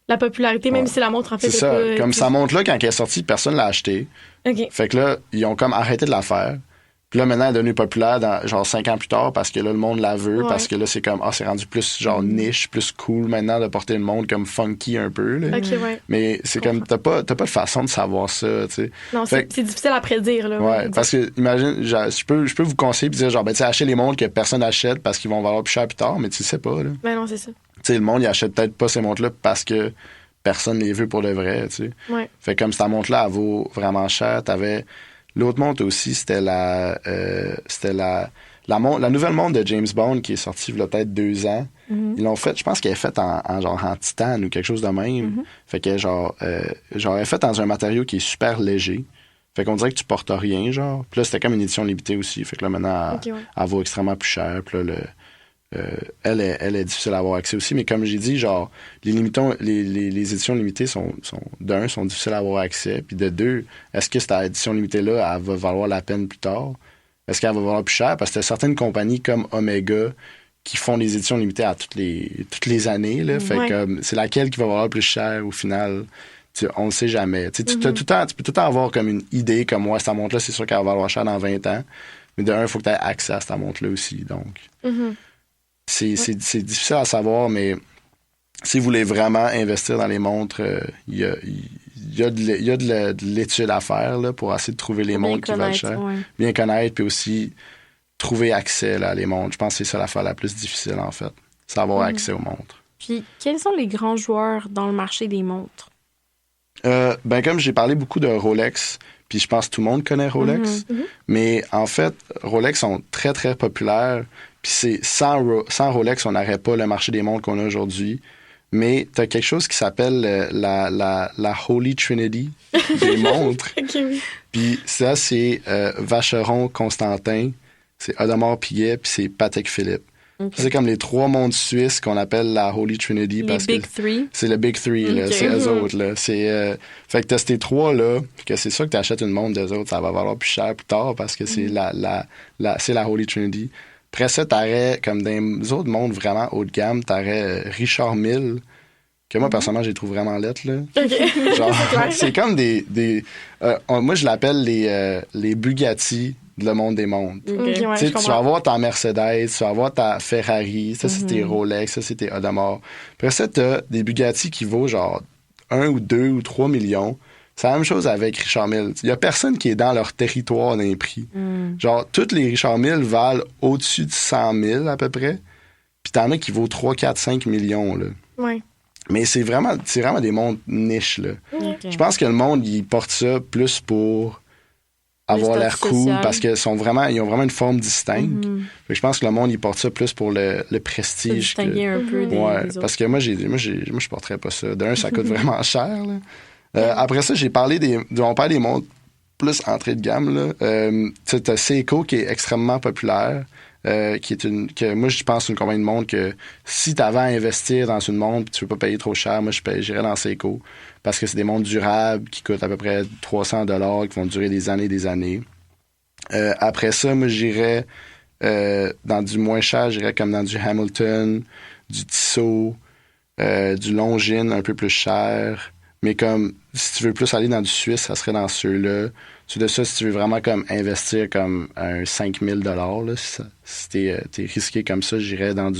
la popularité, même si la montre, en fait, c'est ça. Comme sa montre-là, quand elle est sortie, personne l'a achetée. OK. Fait que là, ils ont comme arrêté de la faire. Puis là, maintenant, elle est devenue populaire genre 5 ans plus tard parce que là, le monde la veut, parce que là, c'est comme, c'est rendu plus genre niche, plus cool maintenant de porter une montre comme funky un peu. Là. OK, ouais. Mais c'est comme, t'as pas de façon de savoir ça, tu sais. Non, c'est difficile à prédire, là. Ouais, parce que, imagine, je peux vous conseiller et dire, genre, tu sais, achetez les montres que personne n'achète parce qu'ils vont valoir plus cher plus tard, mais tu sais pas, là. Ben non, c'est ça. Tu sais, le monde, il achète peut-être pas ces montres-là parce que personne les veut pour de vrai, tu sais. Ouais. Fait comme cette montre-là, elle vaut vraiment cher. T'avais l'autre montre aussi, c'était la nouvelle montre de James Bond qui est sortie il y a peut-être 2 ans. Mm-hmm. Ils l'ont fait, je pense qu'elle est faite en titane ou quelque chose de même. Mm-hmm. Fait que elle est faite dans un matériau qui est super léger. Fait qu'on dirait que tu portes rien, genre. Puis là, c'était comme une édition limitée aussi. Fait que là, maintenant, elle vaut extrêmement plus cher. Puis là, elle est difficile à avoir accès aussi. Mais comme j'ai dit, genre, les éditions limitées sont difficiles à avoir accès. Puis de 2, est-ce que cette édition limitée-là, elle va valoir la peine plus tard? Est-ce qu'elle va valoir plus cher? Parce que certaines compagnies comme Omega qui font des éditions limitées à toutes les années. Là. Fait que c'est laquelle qui va valoir plus cher au final? On ne sait jamais. Tu peux tout le temps avoir comme une idée comme moi, cette montre-là, c'est sûr qu'elle va valoir cher dans 20 ans. Mais de un, il faut que tu aies accès à cette montre-là aussi. Donc, c'est difficile à savoir, mais si vous voulez vraiment investir dans les montres, il y a de l'étude à faire là, pour essayer de trouver les montres qui valent cher. Ouais. Bien connaître, puis aussi trouver accès là, à les montres. Je pense que c'est ça l'affaire la plus difficile, en fait. C'est avoir accès aux montres. Puis, quels sont les grands joueurs dans le marché des montres? Comme j'ai parlé beaucoup de Rolex, puis je pense que tout le monde connaît Rolex, mais en fait, Rolex sont très, très populaires, puis sans Rolex, on n'aurait pas le marché des montres qu'on a aujourd'hui. Mais tu as quelque chose qui s'appelle la Holy Trinity des montres. Puis ça, c'est Vacheron Constantin, c'est Audemars Piguet, puis c'est Patek Philippe. Okay. C'est comme les 3 montres suisses qu'on appelle la Holy Trinity. Les Big Three. C'est le Big Three, là, c'est eux autres. Là. Fait que t'as ces 3-là, que c'est sûr que t'achètes une montre d'eux autres, ça va valoir plus cher plus tard parce que c'est c'est la Holy Trinity. Après ça, t'aurais, comme dans les autres montres vraiment haut de gamme, t'aurais Richard Mille, que moi, personnellement, je les trouve vraiment lettres, là. Okay. Genre, c'est comme moi, je l'appelle les Bugatti de le monde des montres. Okay. Ouais, tu vas avoir ta Mercedes, tu vas avoir ta Ferrari, ça, c'est tes Rolex, ça, c'est tes Audemars. Après ça, t'as des Bugatti qui vaut genre 1 ou 2 ou 3 millions. C'est la même chose avec Richard Mille. Il y a personne qui est dans leur territoire d'un prix. Genre, toutes les Richard Mille valent au-dessus de 100 000 à peu près. Puis t'en as qui vaut 3, 4, 5 millions, là. Ouais. Mais c'est vraiment des montres niches, là. Okay. Je pense que le monde, il porte ça plus pour avoir l'air cool parce qu'ils ont vraiment une forme distincte. Je pense que le monde, il porte ça plus pour le prestige. Distinguer un peu des autres. Parce que moi, je porterais pas ça. D'un, ça coûte vraiment cher, là. Après ça, on parle des montres plus entrée de gamme, là. T'as Seiko qui est extrêmement populaire. Que moi, je pense une compagnie de montre que si tu avais à investir dans une montre et tu veux pas payer trop cher, moi, j'irais dans Seiko parce que c'est des montres durables qui coûtent à peu près $300 qui vont durer des années et des années. Après ça, moi, j'irais dans du moins cher, j'irais comme dans du Hamilton, du Tissot, du Longines un peu plus cher. Mais comme si tu veux plus aller dans du Suisse, ça serait dans ceux-là. De ça, si tu veux vraiment comme investir comme un 5 000 $, si t'es risqué comme ça, j'irais dans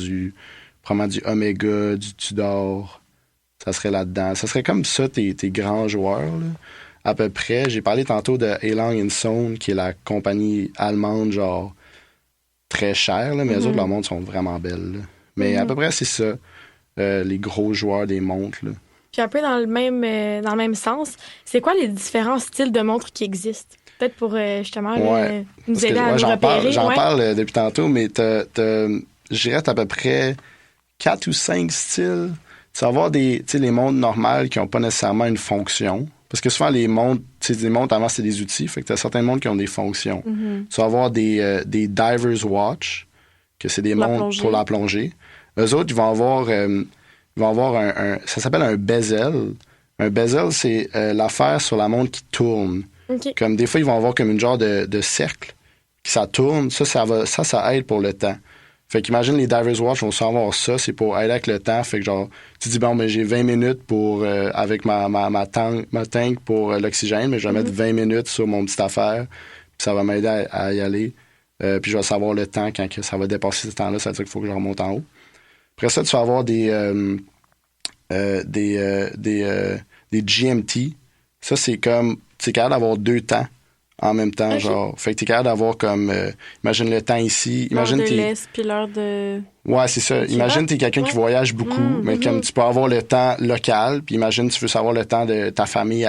probablement du Omega, du Tudor. Ça serait là-dedans. Ça serait comme ça tes grands joueurs, là. À peu près. J'ai parlé tantôt de A. Lange & Söhne, qui est la compagnie allemande, genre très chère, là, mais les autres, leurs montres sont vraiment belles, là. Mais à peu près, c'est ça, les gros joueurs des montres, là. Puis un peu dans le même sens, c'est quoi les différents styles de montres qui existent? Peut-être pour justement nous aider à nous repérer. J'en parle depuis tantôt, mais je dirais à peu près 4 ou 5 styles. Tu vas avoir les montres normales qui n'ont pas nécessairement une fonction. Parce que souvent, les montres avant, c'est des outils. Fait que tu as certaines montres qui ont des fonctions. Tu vas avoir des Divers Watch, que c'est des montres pour la plongée. Eux autres, ils vont avoir ça s'appelle un bezel. Un bezel, c'est l'affaire sur la montre qui tourne. Okay. Comme des fois, ils vont avoir comme une genre de cercle qui ça tourne. Ça aide pour le temps. Fait qu'imagine les Divers Watch vont savoir ça, c'est pour aider avec le temps. Fait que genre, tu dis, bon, mais j'ai 20 minutes pour avec ma tank pour l'oxygène, mais je vais mettre 20 minutes sur mon petite affaire. Puis ça va m'aider à y aller. Puis je vais savoir le temps quand ça va dépasser ce temps-là, ça veut dire qu'il faut que je remonte en haut. Après ça, tu vas avoir des GMT. Ça, c'est comme, tu es capable d'avoir 2 temps en même temps, genre. Fait que t'es capable d'avoir comme, imagine le temps ici. Imagine l'heure de l'Est, puis l'heure de... Ouais, c'est ça. Imagine t'es quelqu'un qui voyage beaucoup, mais comme tu peux avoir le temps local, puis imagine tu veux savoir le temps de ta famille,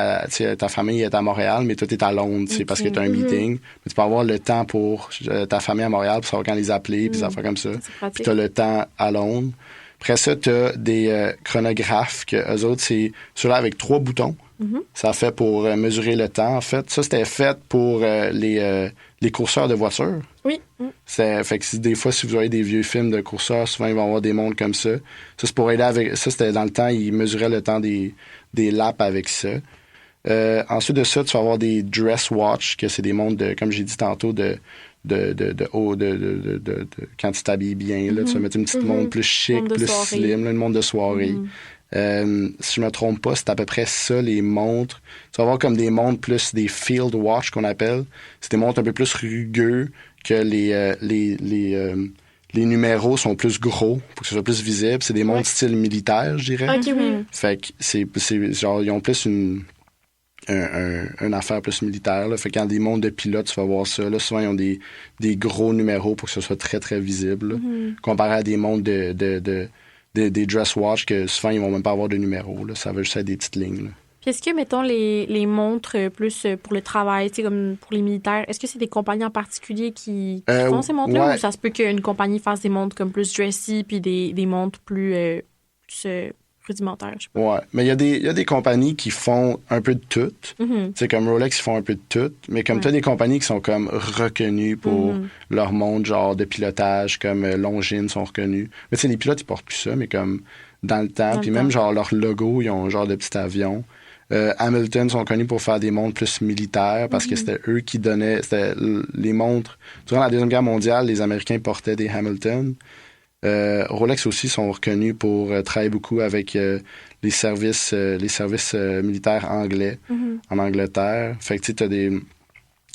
ta famille est à Montréal, mais toi t'es à Londres, parce que t'as un meeting. Mais tu peux avoir le temps pour ta famille à Montréal, pour savoir quand les appeler, puis des affaires comme ça. Puis t'as le temps à Londres. Après ça, t'as des chronographes que eux autres, c'est ceux-là avec 3 boutons. Ça fait pour mesurer le temps, en fait. Ça, c'était fait pour les courseurs de voitures. Oui. Fait que des fois, si vous avez des vieux films de courseurs, souvent, ils vont avoir des montres comme ça. Ça, c'est pour aider avec... Ça, c'était dans le temps, ils mesuraient le temps des laps avec ça. Ensuite de ça, tu vas avoir des dress watch, que c'est des montres, comme j'ai dit tantôt, quand tu t'habilles bien. Là, tu vas mettre une petite montre plus chic, plus slim, là, une montre de soirée. Si je me trompe pas, c'est à peu près ça, les montres. Tu vas avoir comme des montres plus des field watch qu'on appelle. C'est des montres un peu plus rugueux que les numéros sont plus gros pour que ce soit plus visible. C'est des montres style militaire, je dirais. OK, oui. Fait que c'est genre, ils ont plus une affaire plus militaire. Là. Fait que quand des montres de pilotes, tu vas voir ça. Là, souvent, ils ont des gros numéros pour que ce soit très, très visible. Là. Comparé à des montres des dress watch que souvent, ils vont même pas avoir de numéros. Là. Ça va juste être des petites lignes. Là. Puis est-ce que, mettons, les montres plus pour le travail, tu sais, comme pour les militaires, est-ce que c'est des compagnies en particulier qui font ces montres-là ou ça se peut qu'une compagnie fasse des montres comme plus dressy puis des montres plus rudimentaires, je sais pas. Ouais, mais il y a des compagnies qui font un peu de tout. Tu sais, comme Rolex, ils font un peu de tout. Mais comme tu as des compagnies qui sont comme reconnues pour leur montre, genre de pilotage, comme Longines sont reconnus. Mais tu sais, les pilotes, ils portent plus ça, mais comme dans le temps. Puis même, genre, leur logo, ils ont genre de petit avion. Hamilton sont connus pour faire des montres plus militaires parce que c'était eux qui donnaient les montres. Durant la Deuxième Guerre mondiale, les Américains portaient des Hamilton. Rolex aussi sont reconnus pour travailler beaucoup avec les services militaires anglais en Angleterre. Fait que tu sais, t'as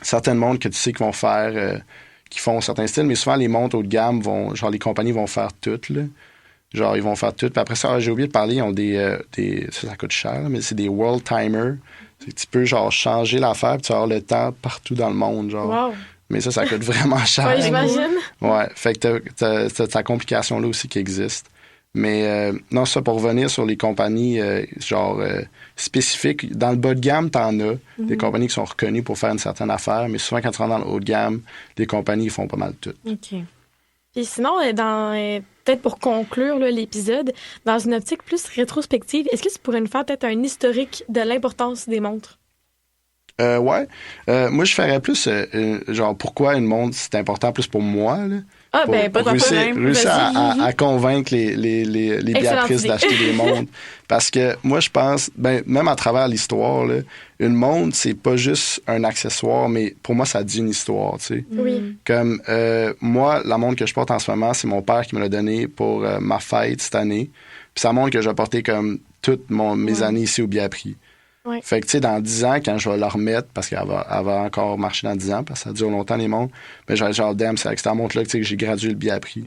certaines montres que tu sais qu'ils vont faire, qui font certains styles, mais souvent les montres haut de gamme genre les compagnies vont faire toutes, là. Genre, ils vont faire tout. Puis après ça, j'ai oublié de parler, ils ont ça coûte cher, mais c'est des World Timer. Tu peux, genre, changer l'affaire, puis tu vas avoir le temps partout dans le monde, genre. Wow. Mais ça coûte vraiment cher. Ouais, j'imagine. Ouais, fait que t'as ta complication-là aussi qui existe. Mais non, ça, pour revenir sur les compagnies, spécifiques, dans le bas de gamme, t'en as des compagnies qui sont reconnues pour faire une certaine affaire, mais souvent, quand tu rentres dans le haut de gamme, les compagnies, ils font pas mal tout. OK. Puis sinon, peut-être pour conclure là, l'épisode, dans une optique plus rétrospective, est-ce que tu pourrais nous faire peut-être un historique de l'importance des montres? Ouais. Moi, je ferais plus, genre, pourquoi une montre, c'est important plus pour moi, là. Ah, ben, pas de problème. Réussir à convaincre les Béatrices d'acheter des montres. Parce que moi, je pense, même à travers l'histoire, là, une montre, c'est pas juste un accessoire, mais pour moi, ça dit une histoire, tu sais. Oui. Comme, moi, la montre que je porte en ce moment, c'est mon père qui me l'a donnée pour ma fête cette année. Puis ça montre que je vais porter comme toutes mes années ici au Biapri. Ouais. Fait que, tu sais, dans 10 ans, quand je vais la remettre, parce qu'elle va encore marcher dans 10 ans, parce que ça dure longtemps, les montres, je vais être genre, damn, c'est avec cette montre-là que j'ai gradué le Biapri.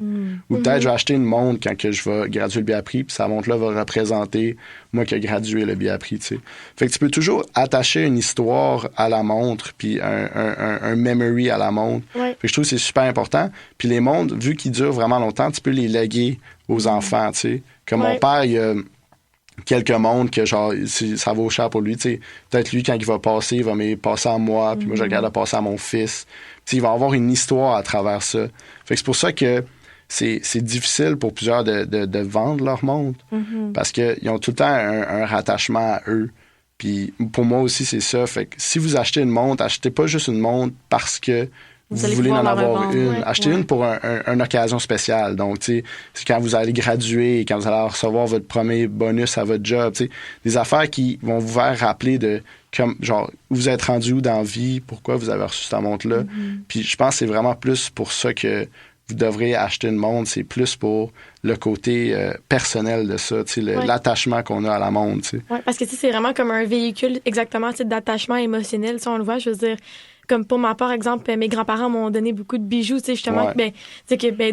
Ou peut-être, je vais acheter une montre quand que je vais graduer le Biapri, puis cette montre-là va représenter moi qui ai gradué le Biapri, tu sais. Fait que tu peux toujours attacher une histoire à la montre, puis un memory à la montre. Ouais. Fait que je trouve que c'est super important. Puis les montres, vu qu'ils durent vraiment longtemps, tu peux les léguer aux enfants, tu sais. Comme mon père, il a quelques montres que genre ça vaut cher pour lui, tu sais. Peut-être lui quand il va passer, il va me passer à moi, puis moi je regarde à passer à mon fils. T'sais, il va avoir une histoire à travers ça. Fait que c'est pour ça que c'est difficile pour plusieurs de vendre leur montre parce qu'ils ont tout le temps un rattachement à eux. Puis pour moi aussi c'est ça. Fait que si vous achetez une montre, achetez pas juste une montre parce que vous voulez en avoir une. Achetez une pour une occasion spéciale. Donc, tu sais, c'est quand vous allez graduer, quand vous allez recevoir votre premier bonus à votre job, tu sais, des affaires qui vont vous faire rappeler comme, genre, où vous êtes rendu où dans la vie, pourquoi vous avez reçu cette montre-là. Puis je pense que c'est vraiment plus pour ça que vous devrez acheter une montre. C'est plus pour le côté personnel de ça, tu sais, l'attachement qu'on a à la montre, tu sais. Oui, parce que, tu sais, c'est vraiment comme un véhicule, exactement, d'attachement émotionnel. Si on le voit, je veux dire... Comme pour ma part, exemple, mes grands-parents m'ont donné beaucoup de bijoux, tu sais, justement,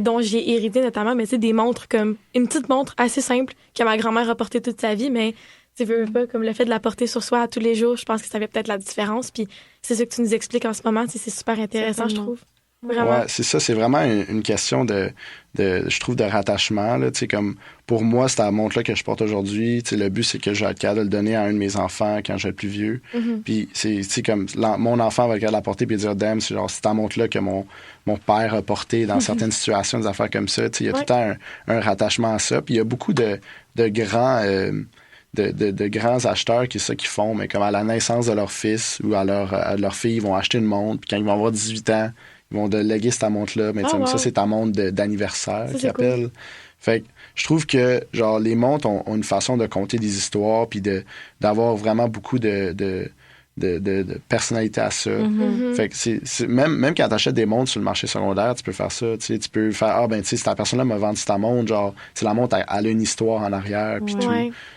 dont j'ai hérité notamment, mais tu sais, des montres comme une petite montre assez simple que ma grand-mère a portée toute sa vie, mais tu Tu veux pas, comme le fait de la porter sur soi à tous les jours, je pense que ça fait peut-être la différence. Puis c'est ça que tu nous expliques en ce moment, c'est super intéressant, je trouve. Vraiment. Ouais, c'est ça, c'est vraiment une question je trouve, de rattachement, là, tu sais, comme, pour moi, c'est la montre-là que je porte aujourd'hui, tu sais, le but, c'est que je vais être capable de le donner à un de mes enfants quand je vais être plus vieux, puis c'est comme, mon enfant va être capable de la porter puis dire, damn, c'est ta montre-là que mon père a porté dans certaines situations, des affaires comme ça, tu sais, il y a tout le temps un rattachement à ça, puis il y a beaucoup de grands... De grands acheteurs qui font, mais comme à la naissance de leur fils ou à leur fille, ils vont acheter une montre, puis quand ils vont avoir 18 ans, ils vont léguer cette montre-là. Mais ça, c'est ta montre d'anniversaire qu'ils appellent. Cool. Fait que je trouve que genre les montres ont une façon de compter des histoires puis d'avoir vraiment beaucoup de personnalité à ça. Fait que même quand tu achètes des montres sur le marché secondaire, tu peux faire ça. Tu peux faire cette personne-là m'a vendu ta montre, genre la montre elle a une histoire en arrière puis tout.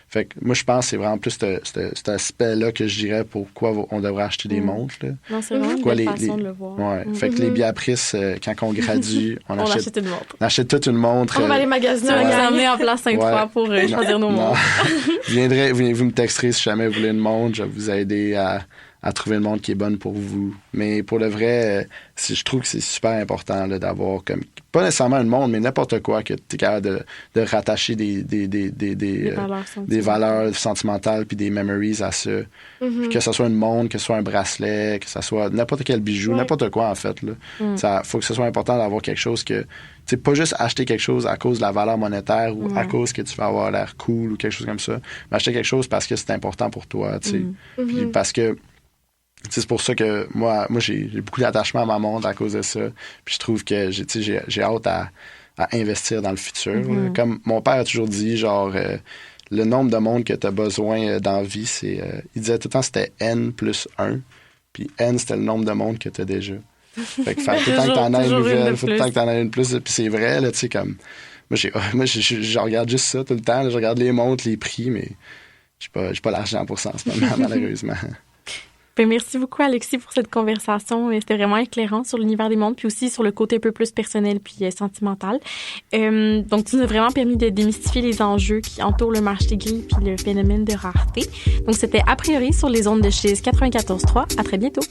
Fait que moi je pense que c'est vraiment plus cet aspect-là que je dirais pourquoi on devrait acheter des montres. Là. Non, c'est vraiment une belle façon de le voir. Ouais. Fait que les Béatrice, quand on gradue, on achète une montre. On achète toute une montre. On va aller magasiner. On va emmener en place Sainte-Foy pour choisir nos montres. Vous me texterez si jamais vous voulez une montre. Je vais vous aider à trouver une montre qui est bonne pour vous. Mais pour le vrai, je trouve que c'est super important là, d'avoir comme pas nécessairement une montre, mais n'importe quoi que tu es capable de rattacher des valeurs sentimentales puis des memories à ça. Que ce soit une montre, que ce soit un bracelet, que ce soit n'importe quel bijou, n'importe quoi en fait. Là. Faut que ce soit important d'avoir quelque chose que... Tu sais, pas juste acheter quelque chose à cause de la valeur monétaire ou à cause que tu vas avoir l'air cool ou quelque chose comme ça, mais acheter quelque chose parce que c'est important pour toi, tu sais. Puis parce que c'est pour ça que moi j'ai beaucoup d'attachement à ma montre à cause de ça. Puis je trouve que j'ai hâte à investir dans le futur. Comme mon père a toujours dit, genre, le nombre de montres que tu as besoin dans la vie, il disait tout le temps c'était N plus 1. Puis N, c'était le nombre de montres que tu as déjà. Fait que tout le temps que t'en as une nouvelle, faut tout le temps que t'en as une plus. Puis c'est vrai, là, tu sais, comme... Moi, je regarde juste ça tout le temps. Là, je regarde les montres, les prix, mais j'ai pas l'argent pour ça en ce moment, malheureusement. Ben, merci beaucoup, Alexis, pour cette conversation. C'était vraiment éclairant sur l'univers des montres, puis aussi sur le côté un peu plus personnel puis sentimental. Donc, tu nous as vraiment permis de démystifier les enjeux qui entourent le marché gris puis le phénomène de rareté. Donc, c'était A priori sur les ondes de Chiz 94.3. À très bientôt.